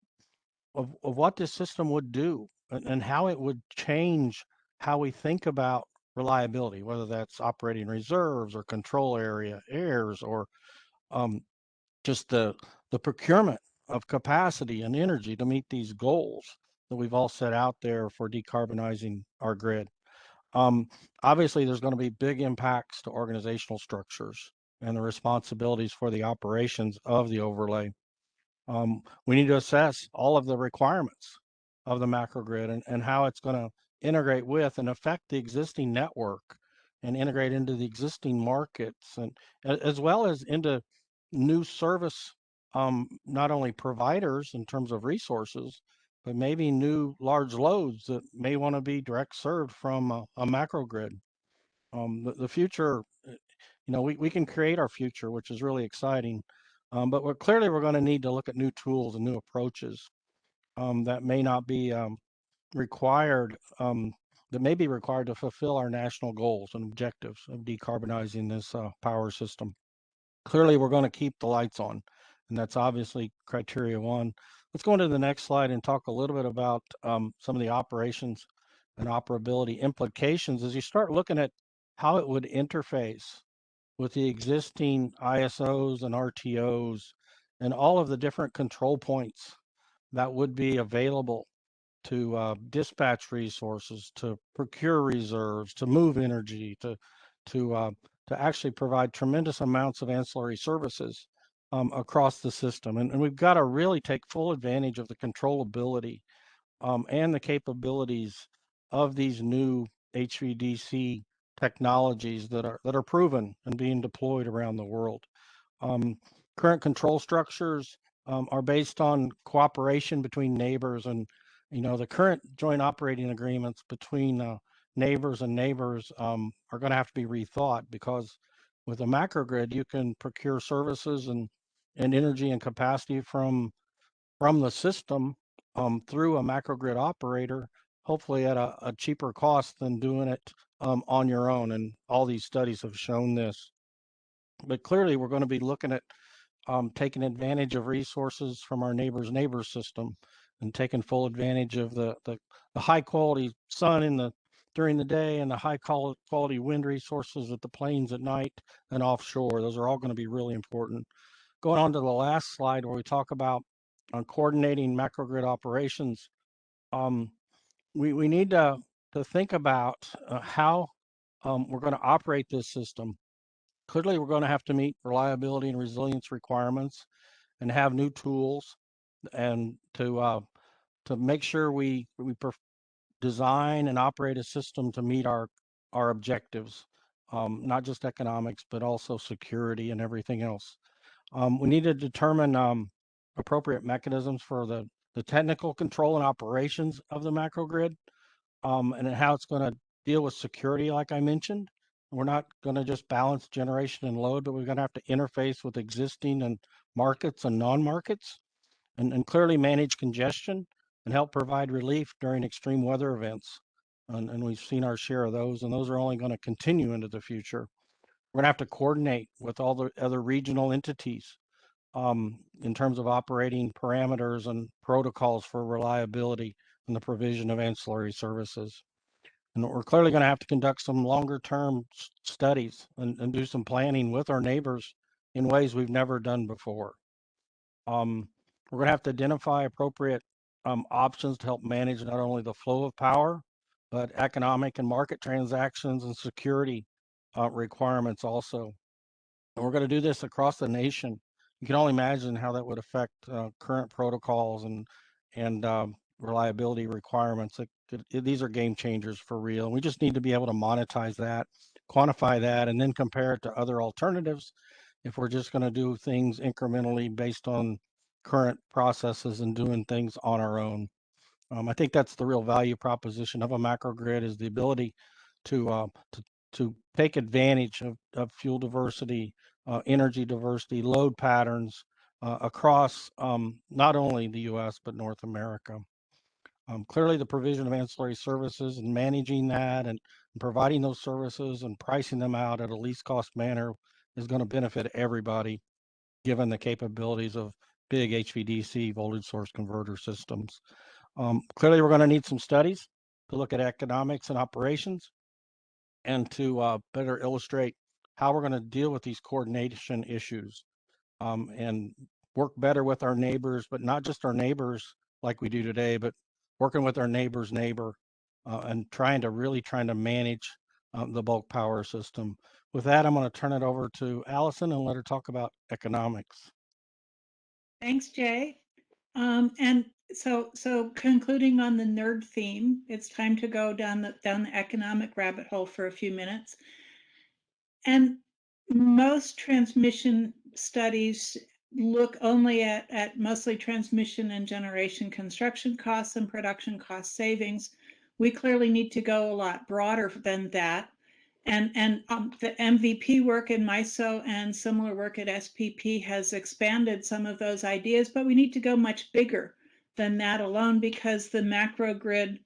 of what this system would do and how it would change how we think about reliability, whether that's operating reserves or control area errors or um, just the procurement of capacity and energy to meet these goals that we've all set out there for decarbonizing our grid. Um, Obviously, there's going to be big impacts to organizational structures and the responsibilities for the operations of the overlay. We need to assess all of the requirements of the macrogrid and how it's going to integrate with and affect the existing network and integrate into the existing markets and as well as into new service, not only providers in terms of resources, but maybe new large loads that may want to be direct served from a macrogrid. The future, we can create our future, which is really exciting. But we're going to need to look at new tools and new approaches that may not be required, that may be required to fulfill our national goals and objectives of decarbonizing this power system. Clearly, we're going to keep the lights on, and that's obviously criteria one. Let's go into the next slide and talk a little bit about some of the operations and operability implications as you start looking at how it would interface with the existing ISOs and RTOs and all of the different control points that would be available to dispatch resources, to procure reserves, to move energy, to to actually provide tremendous amounts of ancillary services across the system. And we've got to really take full advantage of the controllability and the capabilities of these new HVDC technologies that are proven and being deployed around the world. Um, Current control structures are based on cooperation between neighbors, and the current joint operating agreements between neighbors and neighbors are going to have to be rethought because with a macrogrid you can procure services and energy and capacity from the system through a macrogrid operator, hopefully at a cheaper cost than doing it on your own. And all these studies have shown this. But clearly, we're going to be looking at taking advantage of resources from our neighbor's system and taking full advantage of the high quality sun during the day and the high quality wind resources at the plains at night and offshore. Those are all going to be really important. Going on to the last slide where we talk about coordinating macrogrid operations, we need to think about how we're going to operate this system. Clearly, we're going to have to meet reliability and resilience requirements and have new tools and to make sure we design and operate a system to meet our objectives, not just economics, but also security and everything else. We need to determine appropriate mechanisms for the technical control and operations of the macrogrid and how it's going to deal with security, like I mentioned. We're not going to just balance generation and load, but we're going to have to interface with existing and markets and non-markets and clearly manage congestion and help provide relief during extreme weather events. And we've seen our share of those, and those are only going to continue into the future. We're going to have to coordinate with all the other regional entities in terms of operating parameters and protocols for reliability and the provision of ancillary services. And we're clearly going to have to conduct some longer term studies and do some planning with our neighbors in ways we've never done before. We're going to have to identify appropriate options to help manage not only the flow of power, but economic and market transactions and security requirements also. And we're going to do this across the nation. You can only imagine how that would affect current protocols and reliability requirements. These are game changers for real. We just need to be able to monetize that, quantify that, and then compare it to other alternatives if we're just going to do things incrementally based on current processes and doing things on our own. I think that's the real value proposition of a macrogrid is the ability to take advantage of fuel diversity, energy diversity, load patterns across not only the U.S. but North America. Clearly, the provision of ancillary services and managing that and providing those services and pricing them out at a least cost manner is going to benefit everybody, given the capabilities of big HVDC voltage source converter systems. Clearly, we're going to need some studies to look at economics and operations and to better illustrate how we're going to deal with these coordination issues and work better with our neighbors, but not just our neighbors like we do today, but working with our neighbor's neighbor and trying to manage the bulk power system. With that, I'm going to turn it over to Alison and let her talk about economics. Thanks, Jay. And so concluding on the nerd theme, it's time to go down the economic rabbit hole for a few minutes. And most transmission studies look only at mostly transmission and generation construction costs and production cost savings. We clearly need to go a lot broader than that. And the MVP work in MISO and similar work at SPP has expanded some of those ideas, but we need to go much bigger than that alone because the macrogrid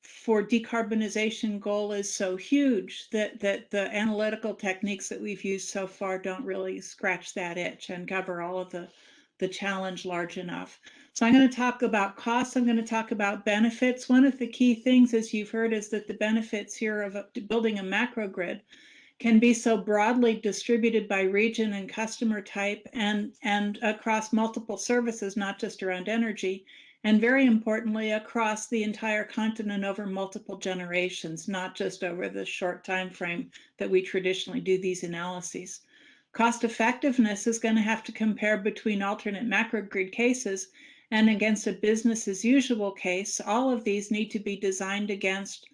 for decarbonization goal is so huge that the analytical techniques that we've used so far don't really scratch that itch and cover all of the challenge large enough. So I'm going to talk about costs. I'm going to talk about benefits. One of the key things, as you've heard, is that the benefits here of building a macrogrid can be so broadly distributed by region and customer type and across multiple services, not just around energy, and very importantly, across the entire continent over multiple generations, not just over the short time frame that we traditionally do these analyses. Cost effectiveness is going to have to compare between alternate macrogrid cases and against a business as usual case. All of these need to be designed against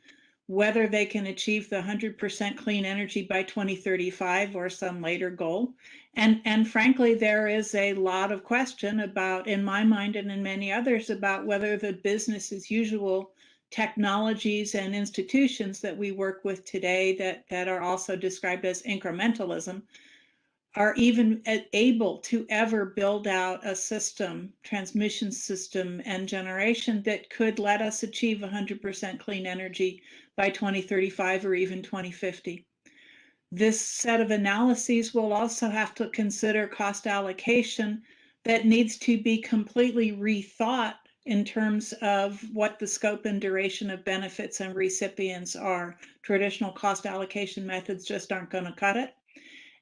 whether they can achieve the 100% clean energy by 2035 or some later goal. And frankly, there is a lot of question about, in my mind and in many others, about whether the business as usual technologies and institutions that we work with today that are also described as incrementalism are even able to ever build out a system, transmission system and generation that could let us achieve 100% clean energy by 2035 or even 2050. This set of analyses will also have to consider cost allocation that needs to be completely rethought in terms of what the scope and duration of benefits and recipients are. Traditional cost allocation methods just aren't going to cut it.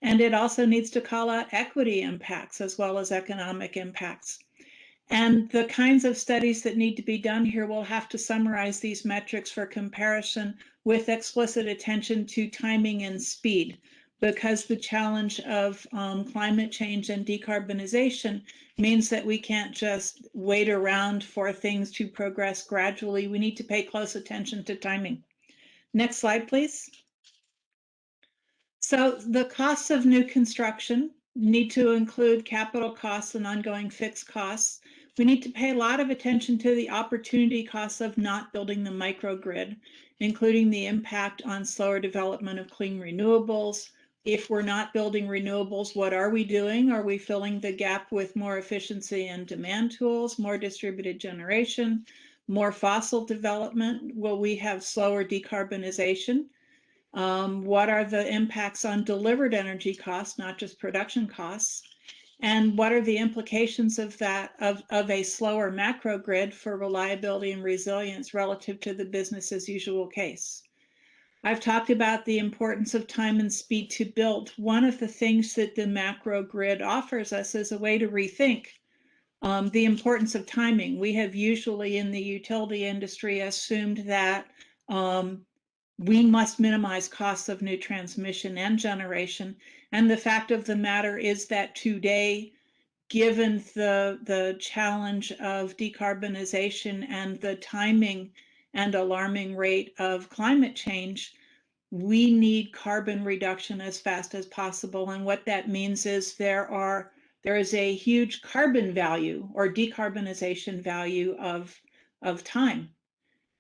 And it also needs to call out equity impacts as well as economic impacts. And the kinds of studies that need to be done here will have to summarize these metrics for comparison with explicit attention to timing and speed, because the challenge of climate change and decarbonization means that we can't just wait around for things to progress gradually. We need to pay close attention to timing. Next slide, please. So the costs of new construction need to include capital costs and ongoing fixed costs. We need to pay a lot of attention to the opportunity costs of not building the microgrid, including the impact on slower development of clean renewables. If we're not building renewables, what are we doing? Are we filling the gap with more efficiency and demand tools, more distributed generation, more fossil development? Will we have slower decarbonization? What are the impacts on delivered energy costs, not just production costs? And what are the implications of that, of a slower macrogrid for reliability and resilience relative to the business as usual case? I've talked about the importance of time and speed to build. One of the things that the macrogrid offers us is a way to rethink the importance of timing. We have usually in the utility industry assumed that we must minimize costs of new transmission and generation. And the fact of the matter is that today, given the challenge of decarbonization and the timing and alarming rate of climate change, we need carbon reduction as fast as possible. And what that means is there is a huge carbon value or decarbonization value of time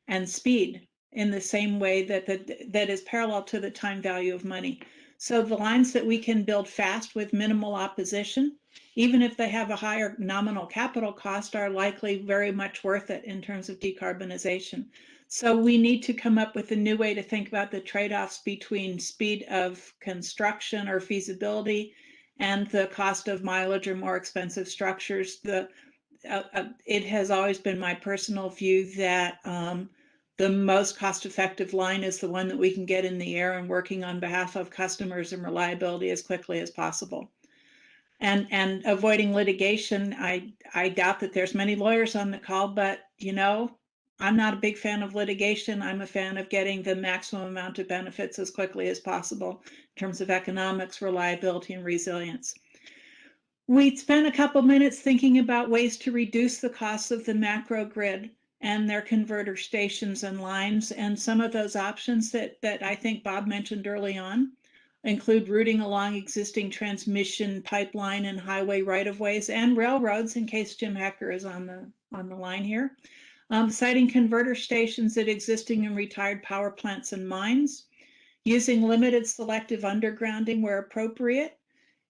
and speed, in the same way that is parallel to the time value of money. So the lines that we can build fast with minimal opposition, even if they have a higher nominal capital cost, are likely very much worth it in terms of decarbonization. So we need to come up with a new way to think about the trade-offs between speed of construction or feasibility and the cost of mileage or more expensive structures. It has always been my personal view that the most cost-effective line is the one that we can get in the air and working on behalf of customers and reliability as quickly as possible. And avoiding litigation, I doubt that there's many lawyers on the call, but I'm not a big fan of litigation. I'm a fan of getting the maximum amount of benefits as quickly as possible in terms of economics, reliability, and resilience. We spent a couple minutes thinking about ways to reduce the costs of the macrogrid and their converter stations and lines. And some of those options that I think Bob mentioned early on include routing along existing transmission pipeline and highway right-of-ways and railroads, in case Jim Hecker is on the line here. Siting converter stations at existing and retired power plants and mines, using limited selective undergrounding where appropriate,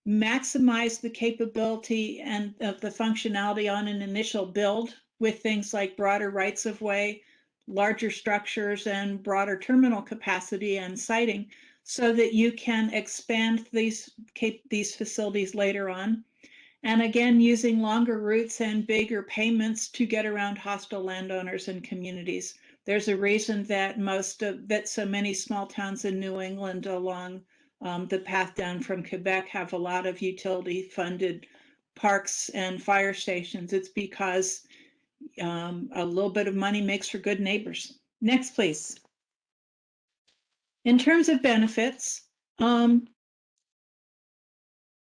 maximize the capability and of the functionality on an initial build with things like broader rights of way, larger structures, and broader terminal capacity and siting, so that you can expand these facilities later on. And again, using longer routes and bigger payments to get around hostile landowners and communities. There's a reason that so many small towns in New England along the path down from Quebec have a lot of utility funded parks and fire stations. It's because a little bit of money makes for good neighbors. Next, please. In terms of benefits,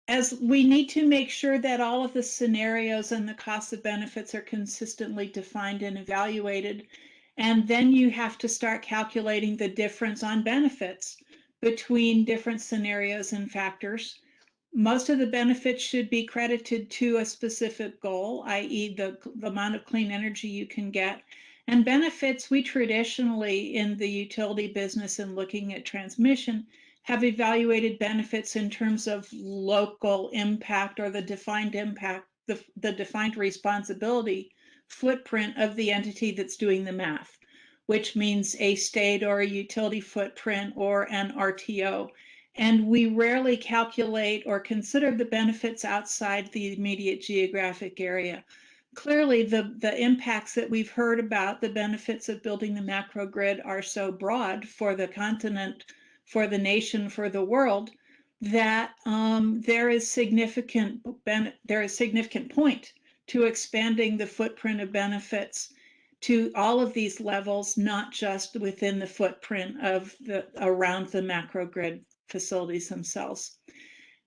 as we need to make sure that all of the scenarios and the costs of benefits are consistently defined and evaluated, and then you have to start calculating the difference on benefits between different scenarios and factors. Most of the benefits should be credited to a specific goal, i.e. the amount of clean energy you can get. And benefits, we traditionally in the utility business and looking at transmission have evaluated benefits in terms of local impact or the defined impact, the defined responsibility footprint of the entity that's doing the math, which means a state or a utility footprint or an RTO. And we rarely calculate or consider the benefits outside the immediate geographic area. Clearly, the impacts that we've heard about, the benefits of building the macrogrid, are so broad for the continent, for the nation, for the world, that there is significant point to expanding the footprint of benefits to all of these levels, not just within the footprint of around the macrogrid facilities themselves.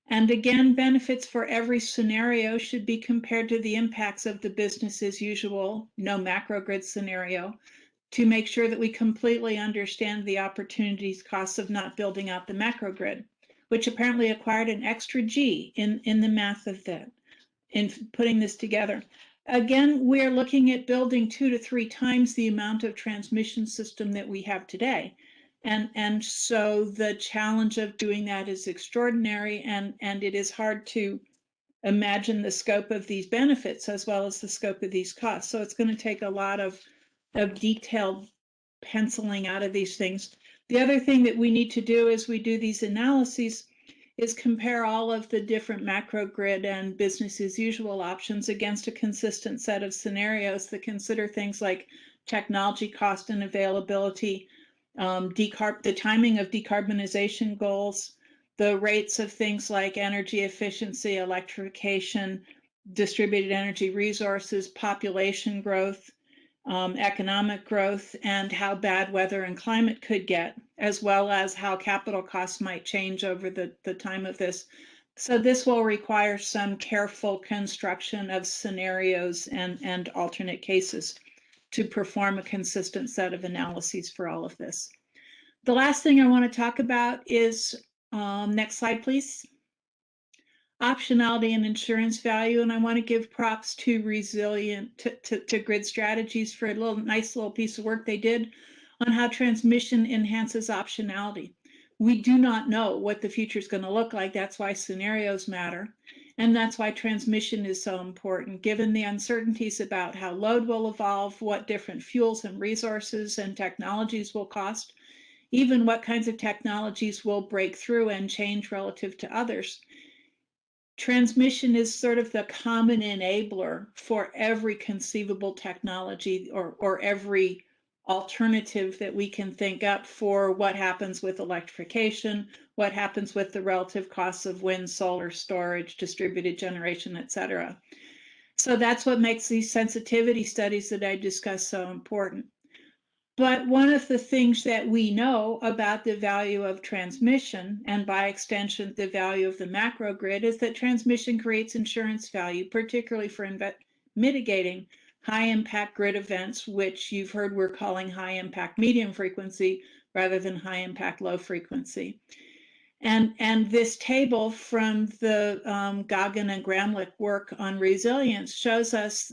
And again, benefits for every scenario should be compared to the impacts of the business as usual, no macrogrid scenario, to make sure that we completely understand the opportunities costs of not building out the macrogrid, which apparently acquired an extra G in the math of that, in putting this together. Again, we're looking at building 2 to 3 times the amount of transmission system that we have today. And so the challenge of doing that is extraordinary, and it is hard to imagine the scope of these benefits as well as the scope of these costs. So it's going to take a lot of detailed penciling out of these things. The other thing that we need to do as we do these analyses is compare all of the different macrogrid and business as usual options against a consistent set of scenarios that consider things like technology cost and availability, the timing of decarbonization goals, the rates of things like energy efficiency, electrification, distributed energy resources, population growth, economic growth, and how bad weather and climate could get, as well as how capital costs might change over the time of this. So this will require some careful construction of scenarios and alternate cases to perform a consistent set of analyses for all of this. The last thing I want to talk about is, next slide, please. Optionality and insurance value. And I want to give props to to Grid Strategies for a nice little piece of work they did on how transmission enhances optionality. We do not know what the future is going to look like. That's why scenarios matter. And that's why transmission is so important, given the uncertainties about how load will evolve, what different fuels and resources and technologies will cost, even what kinds of technologies will break through and change relative to others. transmission is sort of the common enabler for every conceivable technology or every alternative that we can think up for what happens with electrification, what happens with the relative costs of wind, solar storage, distributed generation, et cetera. So that's what makes these sensitivity studies that I discussed so important. But one of the things that we know about the value of transmission, and by extension, the value of the macrogrid, is that transmission creates insurance value, particularly for mitigating high impact grid events, which you've heard we're calling high impact medium frequency rather than high impact low frequency. And this table from the Goggin and Gramlich work on resilience shows us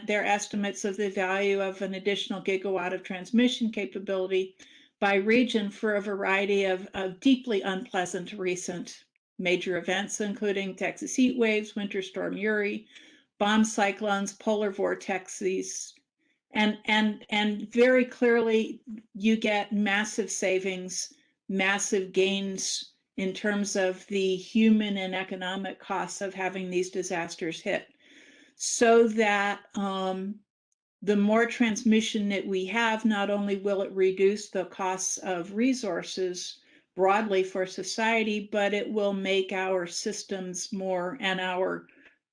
their estimates of the value of an additional gigawatt of transmission capability by region for a variety of deeply unpleasant recent major events, including Texas heat waves, Winter Storm Uri, bomb cyclones, polar vortexes, and very clearly you get massive savings, massive gains in terms of the human and economic costs of having these disasters hit. So that the more transmission that we have, not only will it reduce the costs of resources broadly for society, but it will make our systems more, and our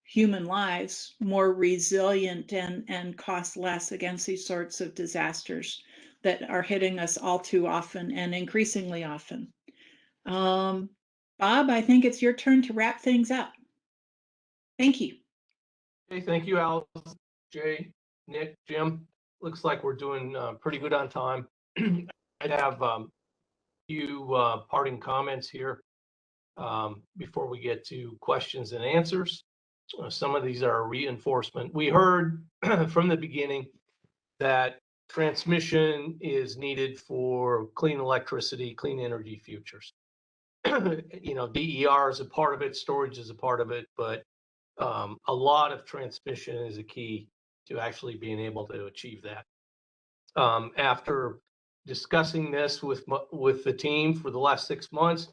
human lives more resilient and cost less against these sorts of disasters that are hitting us all too often and increasingly often. Bob, I think it's your turn to wrap things up. Thank you. Okay, thank you, Alison, Jay, Nick, Jim. Looks like we're doing pretty good on time. I'd have a few parting comments here before we get to questions and answers. Some of these are a reinforcement. We heard from the beginning that transmission is needed for clean electricity, clean energy futures. You know, DER is a part of it, storage is a part of it, but a lot of transmission is a key to actually being able to achieve that. After discussing this with the team for the last 6 months,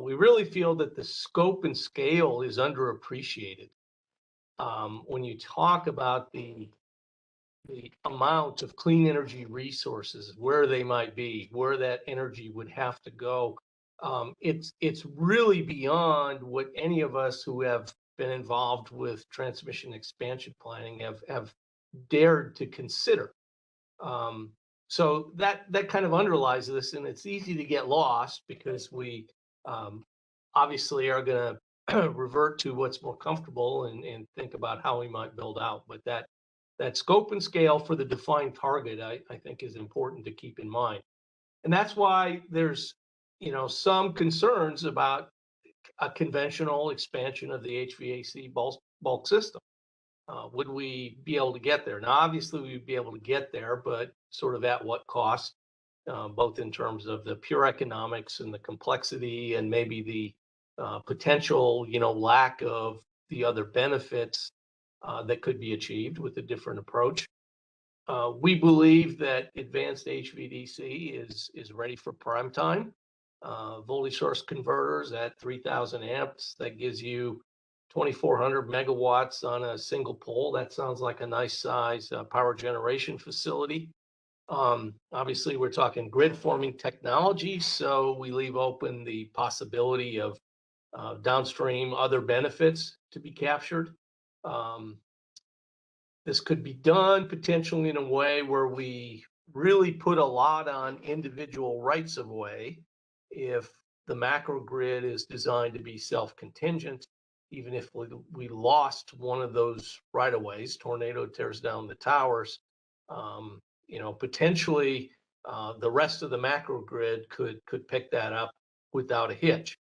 we really feel that the scope and scale is underappreciated. When you talk about the amount of clean energy resources, where they might be, where that energy would have to go, it's really beyond what any of us who have been involved with transmission expansion planning have dared to consider. So that kind of underlies this, and it's easy to get lost because we obviously are going to revert to what's more comfortable and think about how we might build out. But that scope and scale for the defined target, I think, is important to keep in mind. And that's why there's, you know, some concerns about a conventional expansion of the HVAC bulk system. Would we be able to get there? Now, obviously, we'd be able to get there, but sort of at what cost, both in terms of the pure economics and the complexity and maybe the potential, you know, lack of the other benefits that could be achieved with a different approach. We believe that advanced HVDC is ready for prime time. Voltage source converters at 3,000 amps, that gives you 2,400 megawatts on a single pole. That sounds like a nice size power generation facility. Obviously, we're talking grid forming technology, so we leave open the possibility of downstream other benefits to be captured. This could be done potentially in a way where we really put a lot on individual rights of way. If the macrogrid is designed to be self-contingent, even if we lost one of those right-of-ways, tornado tears down the towers, you know, potentially the rest of the macrogrid could pick that up without a hitch.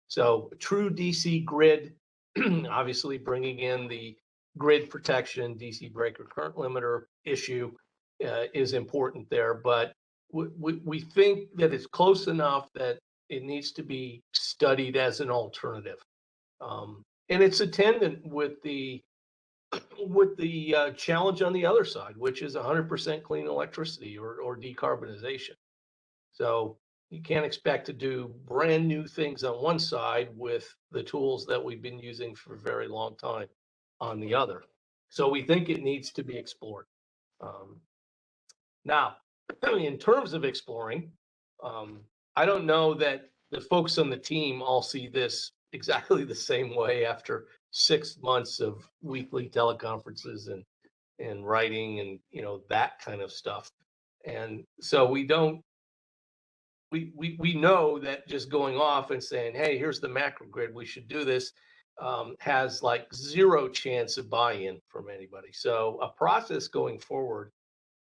So true DC grid, obviously bringing in the grid protection, DC breaker current limiter issue is important there, but we think that it's close enough that it needs to be studied as an alternative. And it's attendant with the challenge on the other side, which is 100% clean electricity or decarbonization. So You can't expect to do brand new things on one side with the tools that we've been using for a very long time on the other. So we think it needs to be explored. Now, in terms of exploring, I don't know that the folks on the team all see this exactly the same way after 6 months of weekly teleconferences and writing and, you know, that kind of stuff. And so we know that just going off and saying, hey, here's the macrogrid, we should do this, has like zero chance of buy-in from anybody. So a process going forward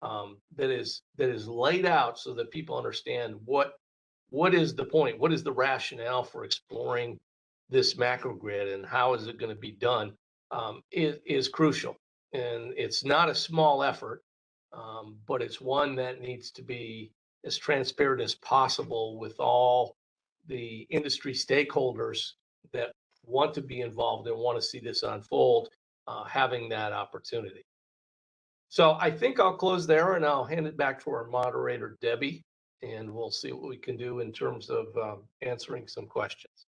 that is laid out so that people understand what is the point, what is the rationale for exploring this macrogrid and how is it going to be done, is crucial. And it's not a small effort, but it's one that needs to be as transparent as possible with all the industry stakeholders that want to be involved and want to see this unfold, having that opportunity. So I think I'll close there and I'll hand it back to our moderator, Debbie, and we'll see what we can do in terms of answering some questions.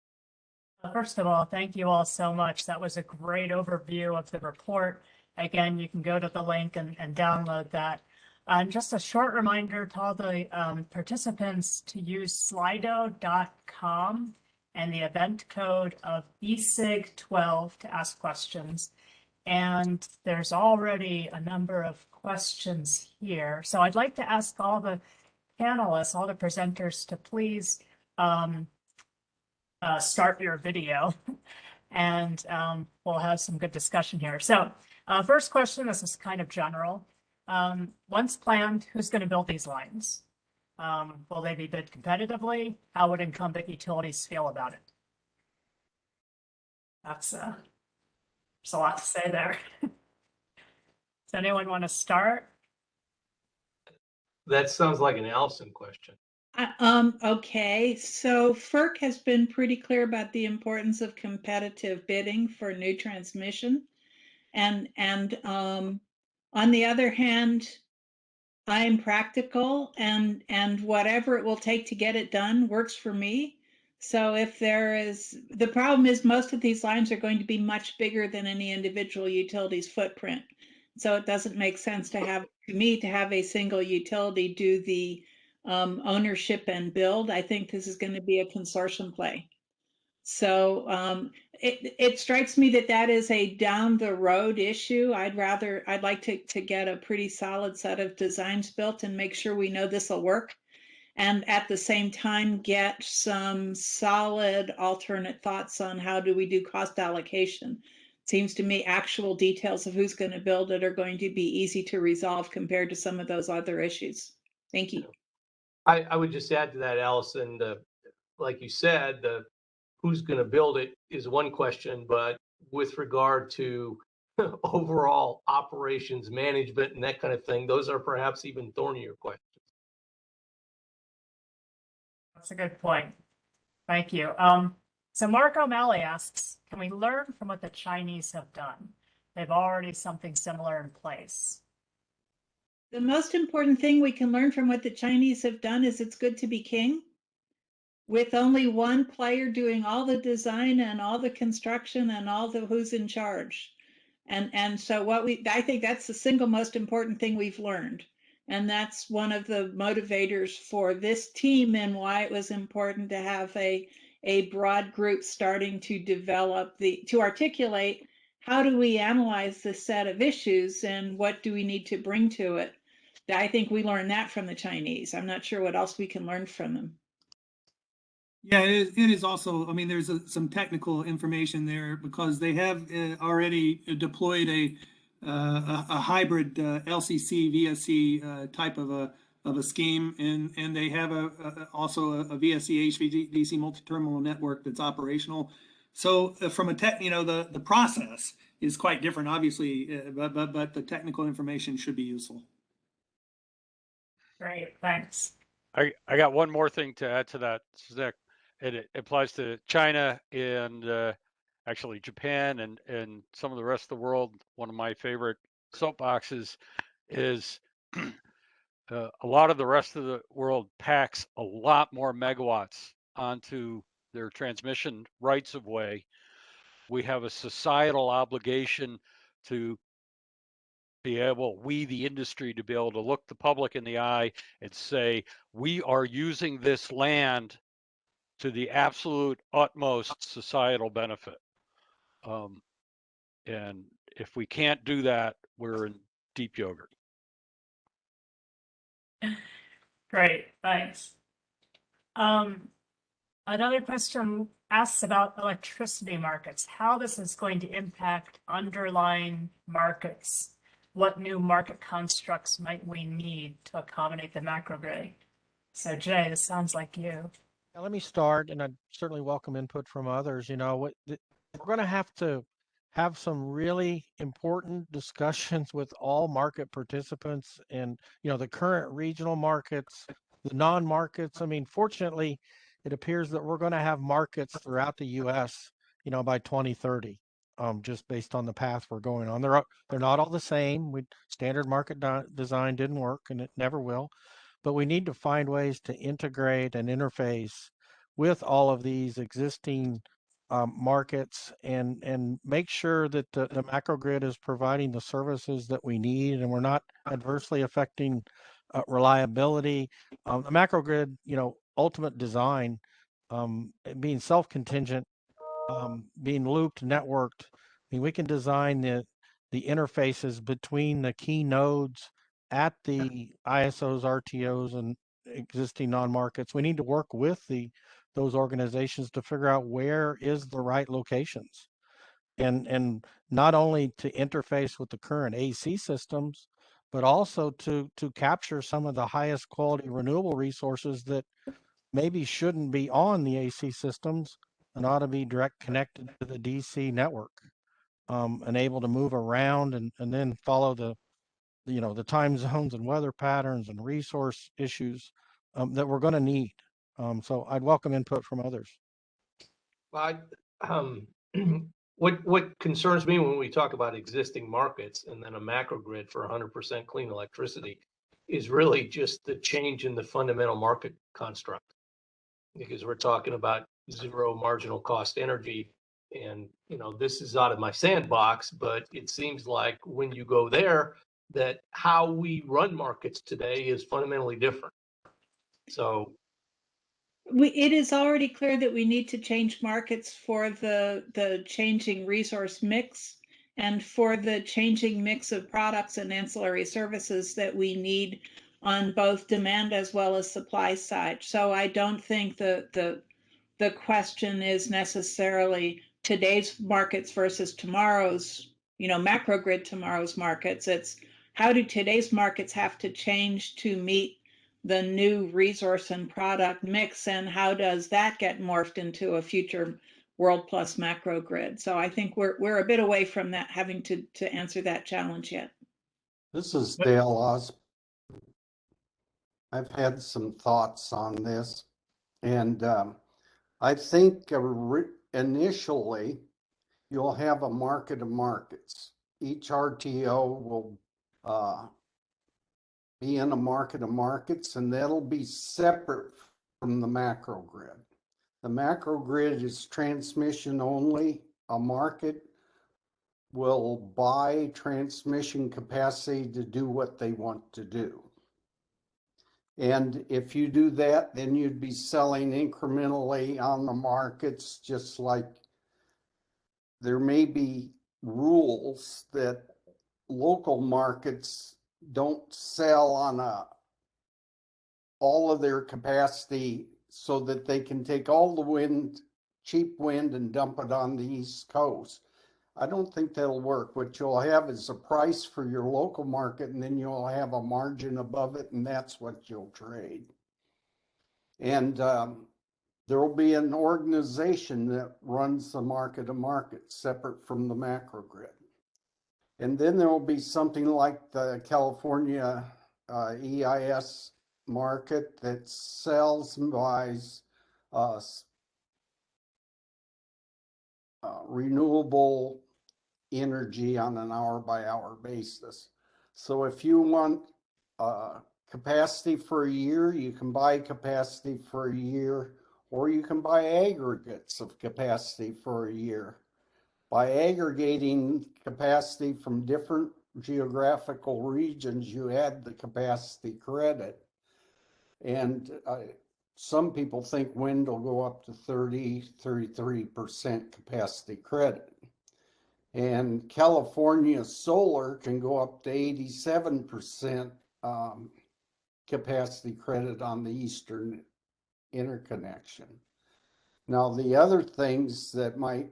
First of all, thank you all so much. That was a great overview of the report. Again, you can go to the link and download that. And just a short reminder to all the participants to use slido.com and the event code of ESIG12 to ask questions. And there's already a number of questions here. So I'd like to ask all the panelists, all the presenters to please start your video and we'll have some good discussion here. So first question, this is kind of general. Once planned, who's going to build these lines? Will they be bid competitively? How would incumbent utilities feel about it? That's there's a lot to say there. Does anyone want to start? That sounds like an Alison question. Okay, so FERC has been pretty clear about the importance of competitive bidding for new transmission. And on the other hand, I'm practical and whatever it will take to get it done works for me. So if there is, the problem is most of these lines are going to be much bigger than any individual utility's footprint. So it doesn't make sense to have, to me, to have a single utility do the ownership and build. I think this is going to be a consortium play. So it strikes me that that is a down the road issue. I'd like to get a pretty solid set of designs built and make sure we know this will work. And at the same time, get some solid alternate thoughts on how do we do cost allocation. Seems to me actual details of who's going to build it are going to be easy to resolve compared to some of those other issues. Thank you. I would just add to that, Alison, like you said, who's going to build it is one question, but with regard to overall operations management and that kind of thing, those are perhaps even thornier questions. That's a good point. Thank you. So Mark O'Malley asks, can we learn from what the Chinese have done? They've already something similar in place. The most important thing we can learn from what the Chinese have done is it's good to be king. With only one player doing all the design and all the construction and all the who's in charge. And so I think that's the single most important thing we've learned. And that's one of the motivators for this team and why it was important to have a broad group starting to develop to articulate how do we analyze this set of issues and what do we need to bring to it. I think we learned that from the Chinese. I'm not sure what else we can learn from them. Yeah, it is also, I mean, there's some technical information there because they have already deployed a hybrid LCC VSC type of a scheme, and they have also a VSC HVDC multi-terminal network that's operational. So from a the process is quite different, obviously, but the technical information should be useful. Great, thanks. I got one more thing to add to that, Zach. It applies to China and actually Japan and some of the rest of the world. One of my favorite soapboxes is a lot of the rest of the world packs a lot more megawatts onto their transmission rights of way. We have a societal obligation to be able, we, the industry, to be able to look the public in the eye and say, we are using this land to the absolute utmost societal benefit. And if we can't do that, we're in deep yogurt. Great, thanks. Another question asks about electricity markets, how this is going to impact underlying markets. What new market constructs might we need to accommodate the macrogrid? So Jay, this sounds like you. Now, let me start, and I'd certainly welcome input from others. You know, we're going to have some really important discussions with all market participants and, you know, the current regional markets, the non-markets. I mean, fortunately, it appears that we're going to have markets throughout the U.S., you know, by 2030, just based on the path we're going on. They're not all the same. Standard market design didn't work, and it never will. But we need to find ways to integrate and interface with all of these existing markets and make sure that the macrogrid is providing the services that we need and we're not adversely affecting reliability. The macrogrid, you know, ultimate design, being self-contingent, being looped, networked. I mean, we can design the interfaces between the key nodes at the ISOs, RTOs, and existing non-markets. We need to work with those organizations to figure out where is the right locations, and not only to interface with the current AC systems, but also to capture some of the highest quality renewable resources that maybe shouldn't be on the AC systems and ought to be direct connected to the DC network, and able to move around and then follow the time zones and weather patterns and resource issues that we're going to need. So I'd welcome input from others. Well, what concerns me when we talk about existing markets and then a macrogrid for 100% clean electricity is really just the change in the fundamental market construct, because we're talking about zero marginal cost energy. And, you know, this is out of my sandbox, but it seems like when you go there, that how we run markets today is fundamentally different. So it is already clear that we need to change markets for the changing resource mix and for the changing mix of products and ancillary services that we need on both demand as well as supply side. So I don't think the question is necessarily today's markets versus tomorrow's, you know, macrogrid tomorrow's markets. It's how do today's markets have to change to meet the new resource and product mix, and how does that get morphed into a future world plus macrogrid? So I think we're a bit away from that, having to answer that challenge yet. This is Dale Osborn. I've had some thoughts on this, and I think initially you'll have a market of markets. Each RTO will be in a market of markets, and that'll be separate from the macrogrid. The macrogrid is transmission only. A market will buy transmission capacity to do what they want to do. And if you do that, then you'd be selling incrementally on the markets, just like there may be rules that local markets don't sell on all of their capacity so that they can take all the wind, cheap wind, and dump it on the East Coast. I don't think that'll work. What you'll have is a price for your local market, and then you'll have a margin above it, and that's what you'll trade. And there will be an organization that runs the market of markets separate from the macrogrid. And then there will be something like the California EIS market that sells and buys renewable energy on an hour-by-hour basis. So if you want capacity for a year, you can buy capacity for a year, or you can buy aggregates of capacity for a year. By aggregating capacity from different geographical regions, you add the capacity credit. And some people think wind will go up to 33% capacity credit. And California solar can go up to 87% capacity credit on the Eastern interconnection. Now, the other things that might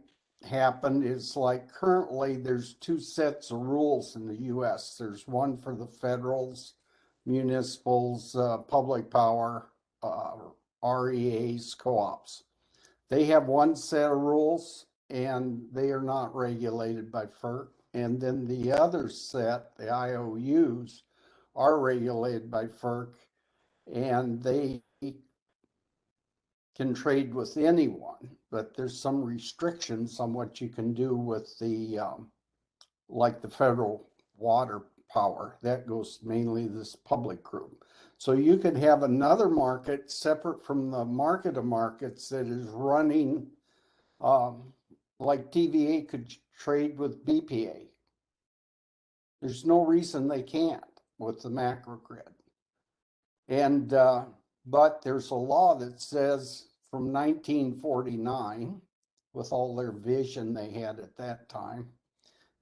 happen is like currently there's two sets of rules in the US. There's one for the federals, municipals, public power, REAs, co-ops. They have one set of rules and they are not regulated by FERC. And then the other set, the IOUs, are regulated by FERC and they can trade with anyone, but there's some restrictions on what you can do with the, like the federal water power. That goes mainly this public group. So you could have another market separate from the market of markets that is running, like TVA could trade with BPA. There's no reason they can't with the macrogrid. And, but there's a law that says from 1949, with all their vision they had at that time,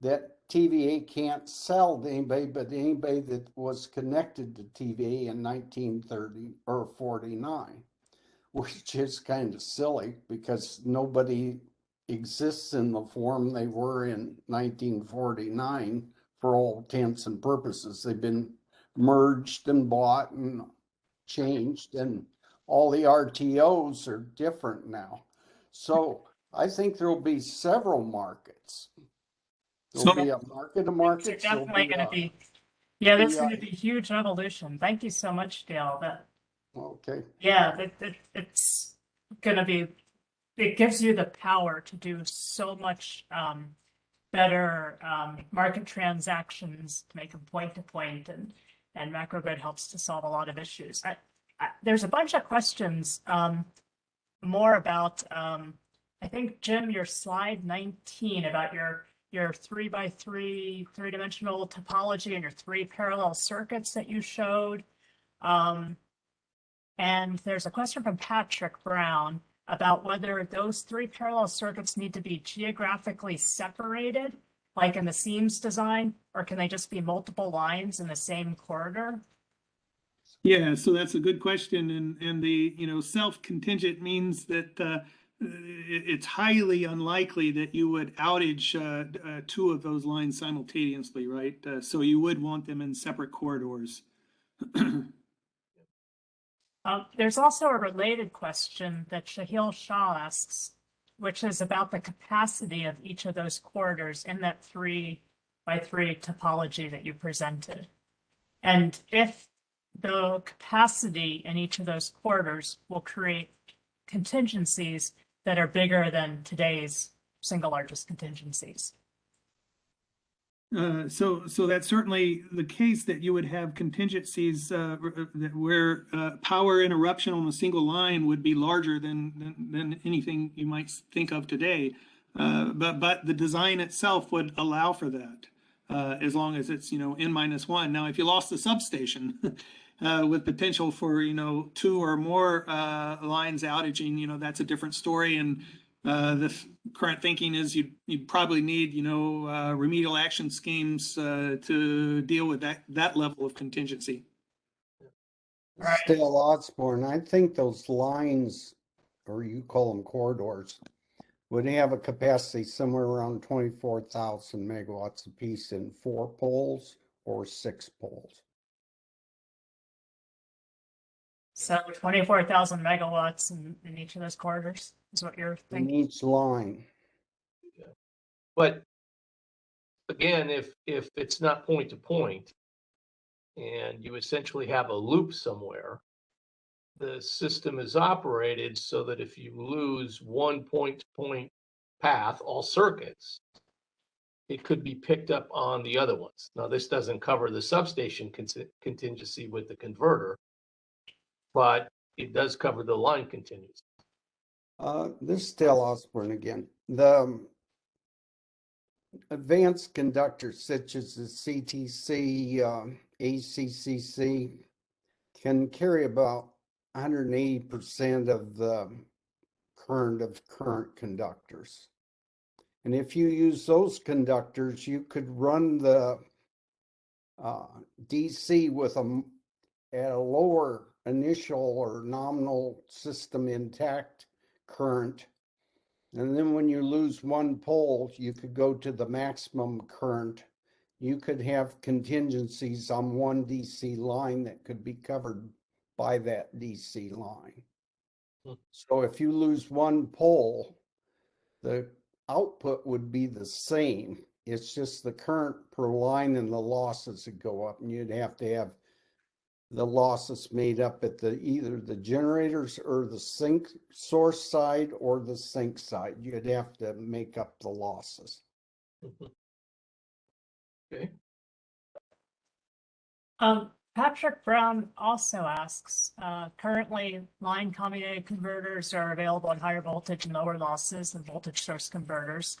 that TVA can't sell to anybody but anybody that was connected to TVA in 1930 or 49, which is kind of silly because nobody exists in the form they were in 1949 for all intents and purposes. They've been merged and bought and changed, and all the RTOs are different now. So I think there'll be several markets. There'll be a market of markets. They're definitely going to be, yeah, there's going to be huge evolution. Thank you so much, Dale. That, okay. yeah, it's going to be, it gives you the power to do so much better market transactions, to make them point to point, and Macrogrid helps to solve a lot of issues. There's a bunch of questions more about, I think, Jim, your slide 19 about your 3x3 three-dimensional topology and your 3 parallel circuits that you showed. And there's a question from Patrick Brown about whether those 3 parallel circuits need to be geographically separated, like in the seams design, or can they just be multiple lines in the same corridor? Yeah, so that's a good question, and the self-contingent means that it's highly unlikely that you would outage 2 of those lines simultaneously, right? So you would want them in separate corridors. There's also a related question that Shahil Shah asks, which is about the capacity of each of those corridors in that 3x3 topology that you presented. And if the capacity in each of those corridors will create contingencies that are bigger than today's single largest contingencies. So that's certainly the case, that you would have contingencies where power interruption on a single line would be larger than anything you might think of today. But the design itself would allow for that, as long as it's n-1. Now, if you lost the substation with potential for 2 or more lines outaging, that's a different story. And the current thinking is you'd probably need remedial action schemes to deal with that level of contingency. Still, Osborn, I think those lines, or you call them corridors, would have a capacity somewhere around 24,000 megawatts apiece in 4 poles or 6 poles. So 24,000 megawatts in each of those corridors is what you're In thinking? each line. But again, if it's not point to point and you essentially have a loop somewhere, the system is operated so that if you lose one point to point path, all circuits, it could be picked up on the other ones. Now, this doesn't cover the substation contingency with the converter, but it does cover the line contingency. This is Dale Osborn again. The advanced conductors such as the CTC, ACCC can carry about 180% of the current of current conductors. And if you use those conductors, you could run the DC with them at a lower initial or nominal system intact current. And then when you lose one pole, you could go to the maximum current. You could have contingencies on one DC line that could be covered by that DC line. So if you lose one pole, the output would be the same. It's just the current per line and the losses that go up, and you'd have to have the losses made up at the either the generators or the sink source side or the sink side. You'd have to make up the losses. Okay. Patrick Brown also asks, currently line commutated converters are available at higher voltage and lower losses than voltage source converters.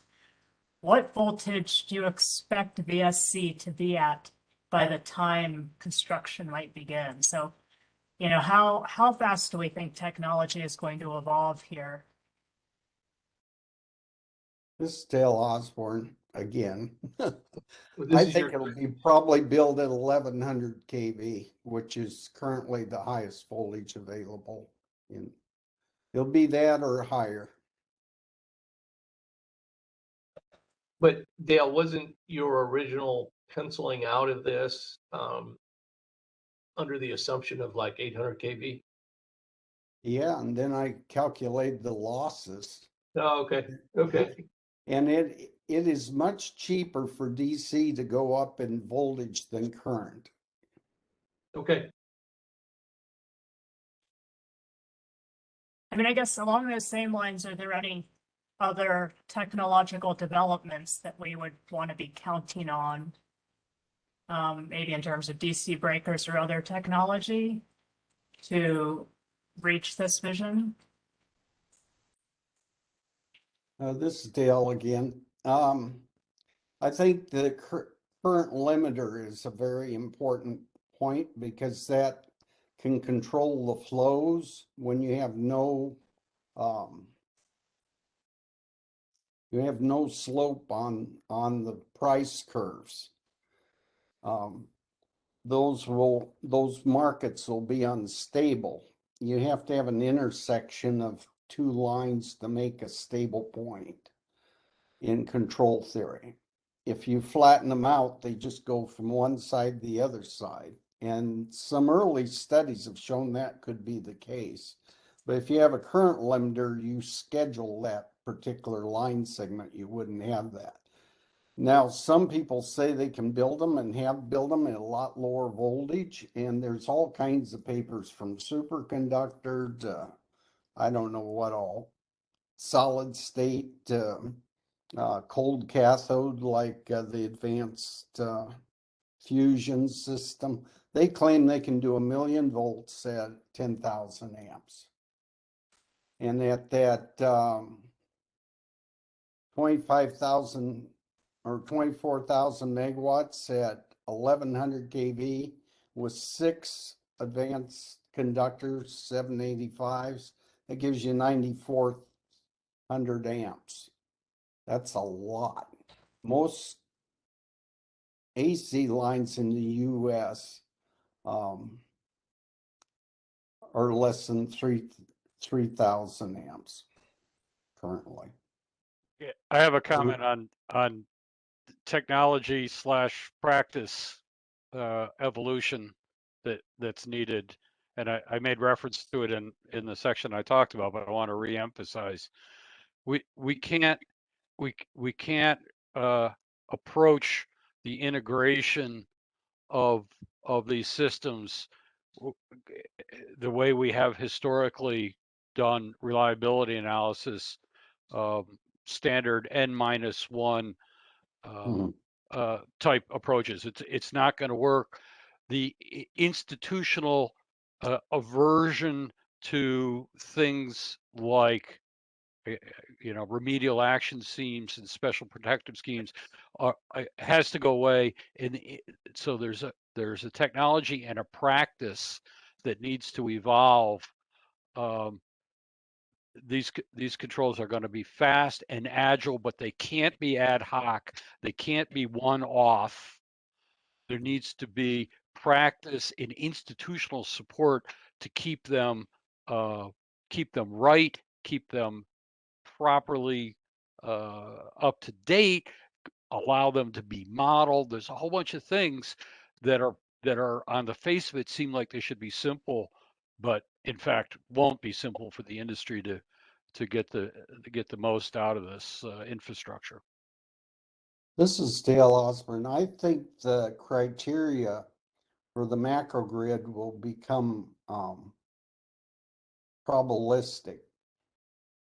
What voltage do you expect VSC to be at by the time construction might begin? So, you know, how fast do we think technology is going to evolve here? This is Dale Osborn again. Well, I this is think your, it'll be probably built at 1100 kV, which is currently the highest voltage available. It'll be that or higher. but Dale, wasn't your original penciling out of this under the assumption of like 800 kV? Yeah, and then I calculated the losses. Oh, okay, okay. And it is much cheaper for DC to go up in voltage than current. Okay. I mean, I guess along those same lines, are there any other technological developments that we would want to be counting on? Maybe in terms of DC breakers or other technology to reach this vision? This is Dale again. I think the current limiter is a very important point because that can control the flows when you have no slope on the price curves. Those markets will be unstable. You have to have an intersection of two lines to make a stable point in control theory. If you flatten them out, they just go from one side to the other side. And some early studies have shown that could be the case. But if you have a current limiter, you schedule that particular line segment, you wouldn't have that. Now, some people say they can build them and have built them at a lot lower voltage. And there's all kinds of papers from superconductor to, I don't know what all, solid state, cold cathode, like the advanced fusion system. They claim they can do 1,000,000 volts at 10,000 amps. And at that 25,000 or 24,000 megawatts at 1100 kV with 6 advanced conductors, 785s, that gives you 9,400 amps. That's a lot. Most AC lines in the US are less than 3,000 amps currently. Yeah, I have a comment on technology / practice evolution that's needed, and I made reference to it in the section I talked about, but I want to reemphasize we can't approach the integration of these systems the way we have historically done reliability analysis, standard N-1 type approaches. It's not going to work. The institutional aversion to things like remedial action schemes and special protective schemes has to go away. And so there's a technology and a practice that needs to evolve. These controls are going to be fast and agile, but they can't be ad hoc. They can't be one-off. There needs to be practice and institutional support to keep them right, keep them properly up to date, allow them to be modeled. There's a whole bunch of things that are on the face of it seem like they should be simple, but in fact won't be simple for the industry to get the most out of this infrastructure. This is Dale Osborn. I think the criteria for the macrogrid will become probabilistic.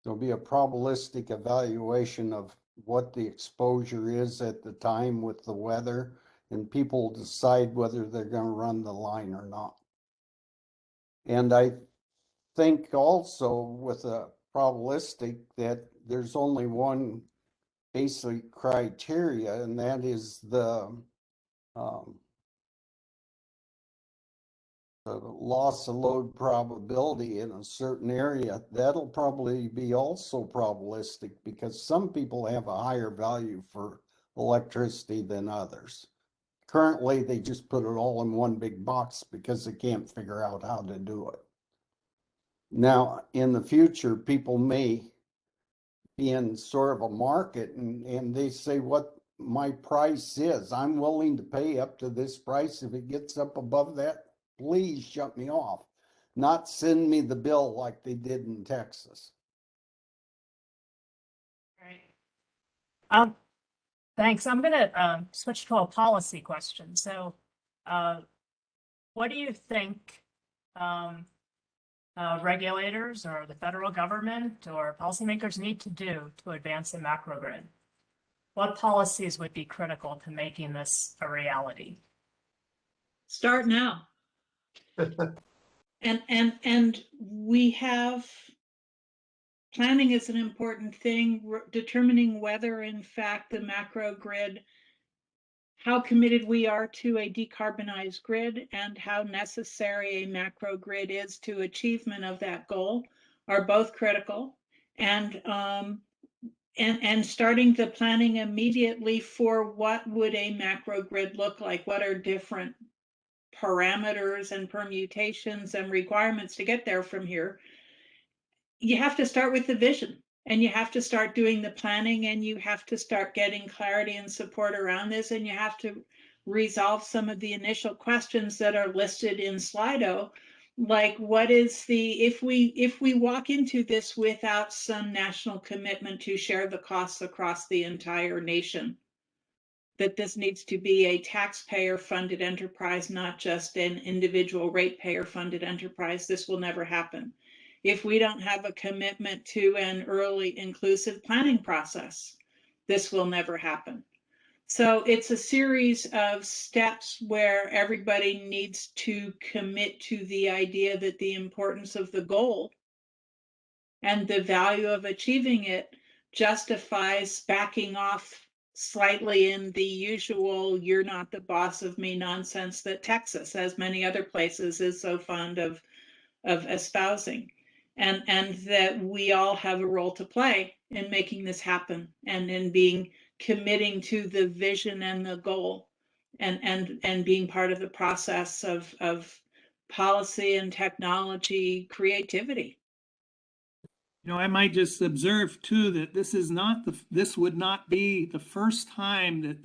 There'll be a probabilistic evaluation of what the exposure is at the time with the weather, and people decide whether they're going to run the line or not. And I think also with a probabilistic that there's only one basic criteria, and that is the loss of load probability in a certain area. That'll probably be also probabilistic because some people have a higher value for electricity than others. Currently, they just put it all in one big box because they can't figure out how to do it. Now, in the future, people may be in sort of a market and they say what my price is. I'm willing to pay up to this price. If it gets up above that, please shut me off. Not send me the bill like they did in Texas. Right. Thanks. I'm going to switch to a policy question. So what do you think regulators or the federal government or policymakers need to do to advance the macrogrid? What policies would be critical to making this a reality? Start now. And we have, planning is an important thing, determining whether in fact the macrogrid, how committed we are to a decarbonized grid and how necessary a macrogrid is to achievement of that goal are both critical. And starting the planning immediately for what would a macrogrid look like, what are different parameters and permutations and requirements to get there from here. You have to start with the vision, and you have to start doing the planning, and you have to start getting clarity and support around this, and you have to resolve some of the initial questions that are listed in Slido, like what is the, if we walk into this without some national commitment to share the costs across the entire nation, that this needs to be a taxpayer funded enterprise, not just an individual ratepayer funded enterprise, this will never happen. If we don't have a commitment to an early inclusive planning process, this will never happen. So it's a series of steps where everybody needs to commit to the idea that the importance of the goal and the value of achieving it justifies backing off slightly in the usual "you're not the boss of me" nonsense that Texas, as many other places, is so fond of espousing, and that we all have a role to play in making this happen and in committing to the vision and the goal, and being part of the process of policy and technology creativity. You know, I might just observe too that this would not be the first time that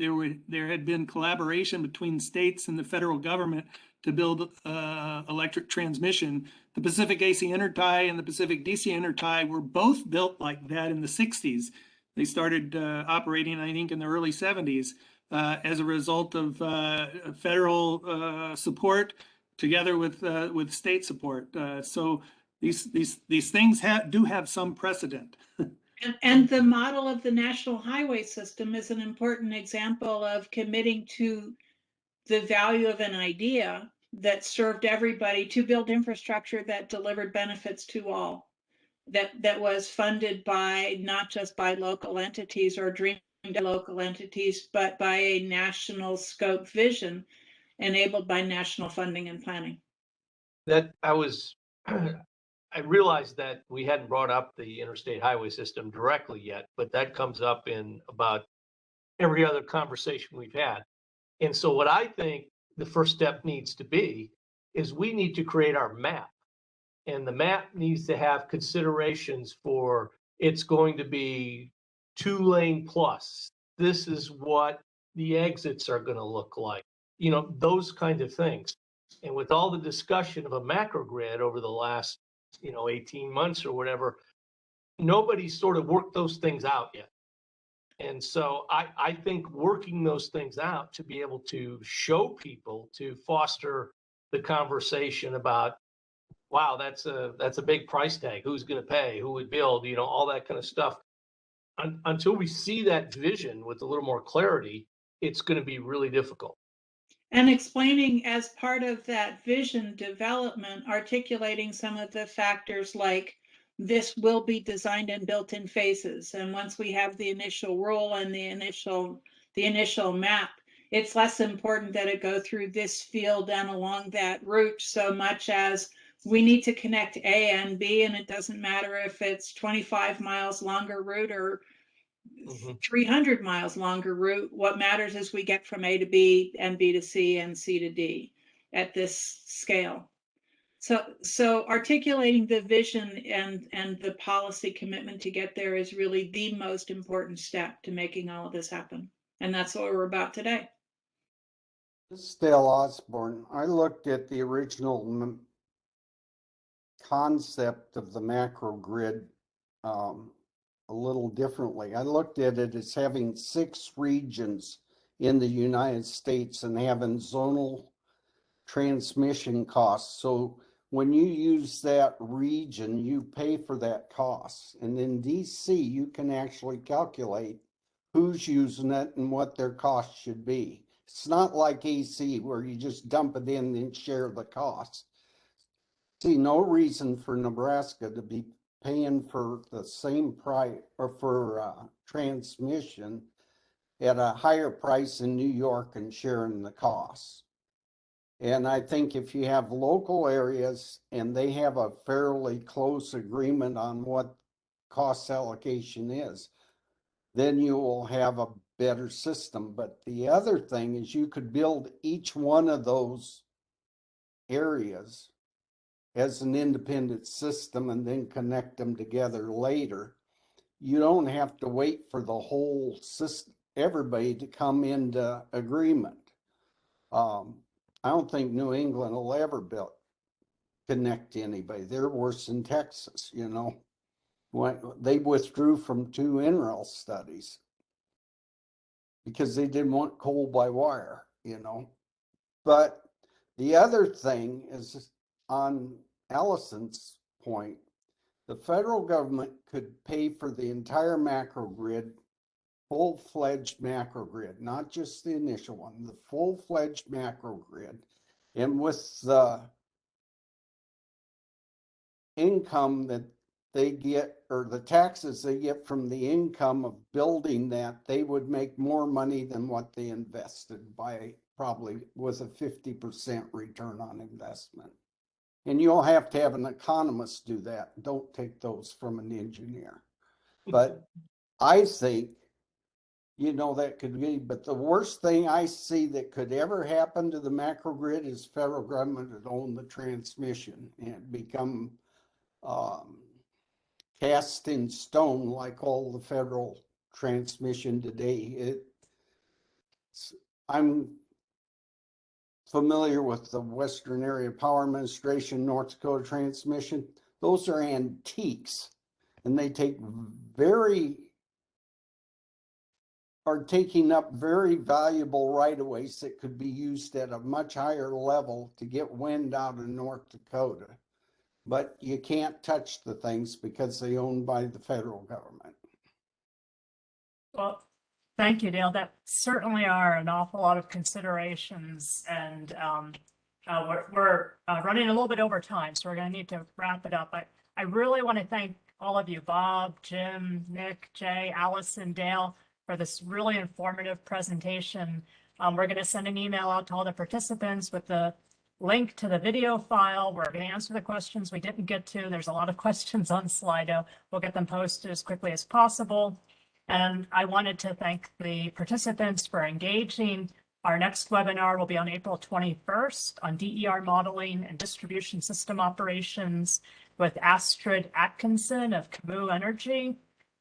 there had been collaboration between states and the federal government to build electric transmission. The Pacific AC Intertie and the Pacific DC Intertie were both built like that in the 60s. They started operating, I think, in the early 70s as a result of federal support together with state support. So these things do have some precedent. And the model of the national highway system is an important example of committing to the value of an idea that served everybody, to build infrastructure that delivered benefits to all, that was funded by not just by local entities or dreamed by local entities, but by a national scope vision enabled by national funding and planning. That I was, I realized that we hadn't brought up the interstate highway system directly yet, but that comes up in about every other conversation we've had. And so what I think the first step needs to be is we need to create our map. And the map needs to have considerations for, it's going to be 2-lane plus. This is what the exits are going to look like, you know, those kinds of things. And with all the discussion of a macrogrid over the last, 18 months or whatever, nobody's sort of worked those things out yet. And so I think working those things out to be able to show people, to foster the conversation about, wow, that's a big price tag. Who's going to pay? Who would build? All that kind of stuff. Until we see that vision with a little more clarity, it's going to be really difficult. And explaining as part of that vision development, articulating some of the factors like this will be designed and built in phases. And once we have the initial rule and the initial map, it's less important that it go through this field and along that route so much as we need to connect A and B, and it doesn't matter if it's 25 miles longer route or 300 miles longer route. What matters is we get from A to B and B to C and C to D at this scale. So articulating the vision and the policy commitment to get there is really the most important step to making all of this happen. And that's what we're about today. This is Dale Osborn. I looked at the original concept of the macrogrid a little differently. I looked at it as having 6 regions in the United States and having zonal transmission costs. So when you use that region, you pay for that cost. And in DC, you can actually calculate who's using it and what their cost should be. It's not like AC where you just dump it in and share the costs. See no reason for Nebraska to be paying for the same price or for transmission at a higher price in New York and sharing the costs. And I think if you have local areas and they have a fairly close agreement on what cost allocation is, then you will have a better system. But the other thing is you could build each one of those areas as an independent system and then connect them together later. You don't have to wait for the whole system, everybody to come into agreement. I don't think New England will ever connect anybody. They're worse than Texas, when they withdrew from 2 NREL studies because they didn't want coal by wire, But the other thing is, on Alison's point, the federal government could pay for the entire macrogrid, full-fledged macrogrid, not just the initial one, the full-fledged macrogrid. And with the income that they get, or the taxes they get from the income of building that, they would make more money than what they invested by probably with a 50% return on investment. And you'll have to have an economist do that. Don't take those from an engineer. But I think, that could be, but the worst thing I see that could ever happen to the macrogrid is federal government would own the transmission and become cast in stone like all the federal transmission today. I'm familiar with the Western Area Power Administration, North Dakota Transmission. Those are antiques, and they are taking up very valuable right-of-ways that could be used at a much higher level to get wind out of North Dakota. But you can't touch the things because they're owned by the federal government. Well, thank you, Dale. That certainly are an awful lot of considerations, and we're running a little bit over time, so we're going to need to wrap it up. I really want to thank all of you, Bob, Jim, Nick, Jay, Allison, Dale, for this really informative presentation. We're going to send an email out to all the participants with the link to the video file. We're going to answer the questions we didn't get to. There's a lot of questions on Slido. We'll get them posted as quickly as possible. And I wanted to thank the participants for engaging. Our next webinar will be on April 21st on DER modeling and distribution system operations with Astrid Atkinson of Camus Energy.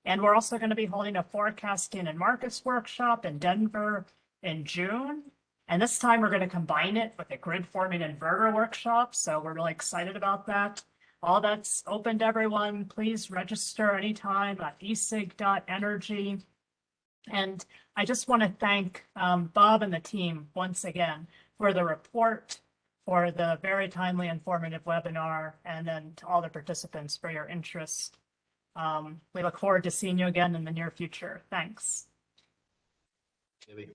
And we're also going to be holding a forecasting and markets workshop in Denver in June. And this time we're going to combine it with a grid forming inverter workshop. So we're really excited about that. All that's open to everyone. Please register anytime at esig.energy. And I just want to thank Bob and the team once again for the report, for the very timely, informative webinar, and then to all the participants for your interest. We look forward to seeing you again in the near future. Thanks. Maybe.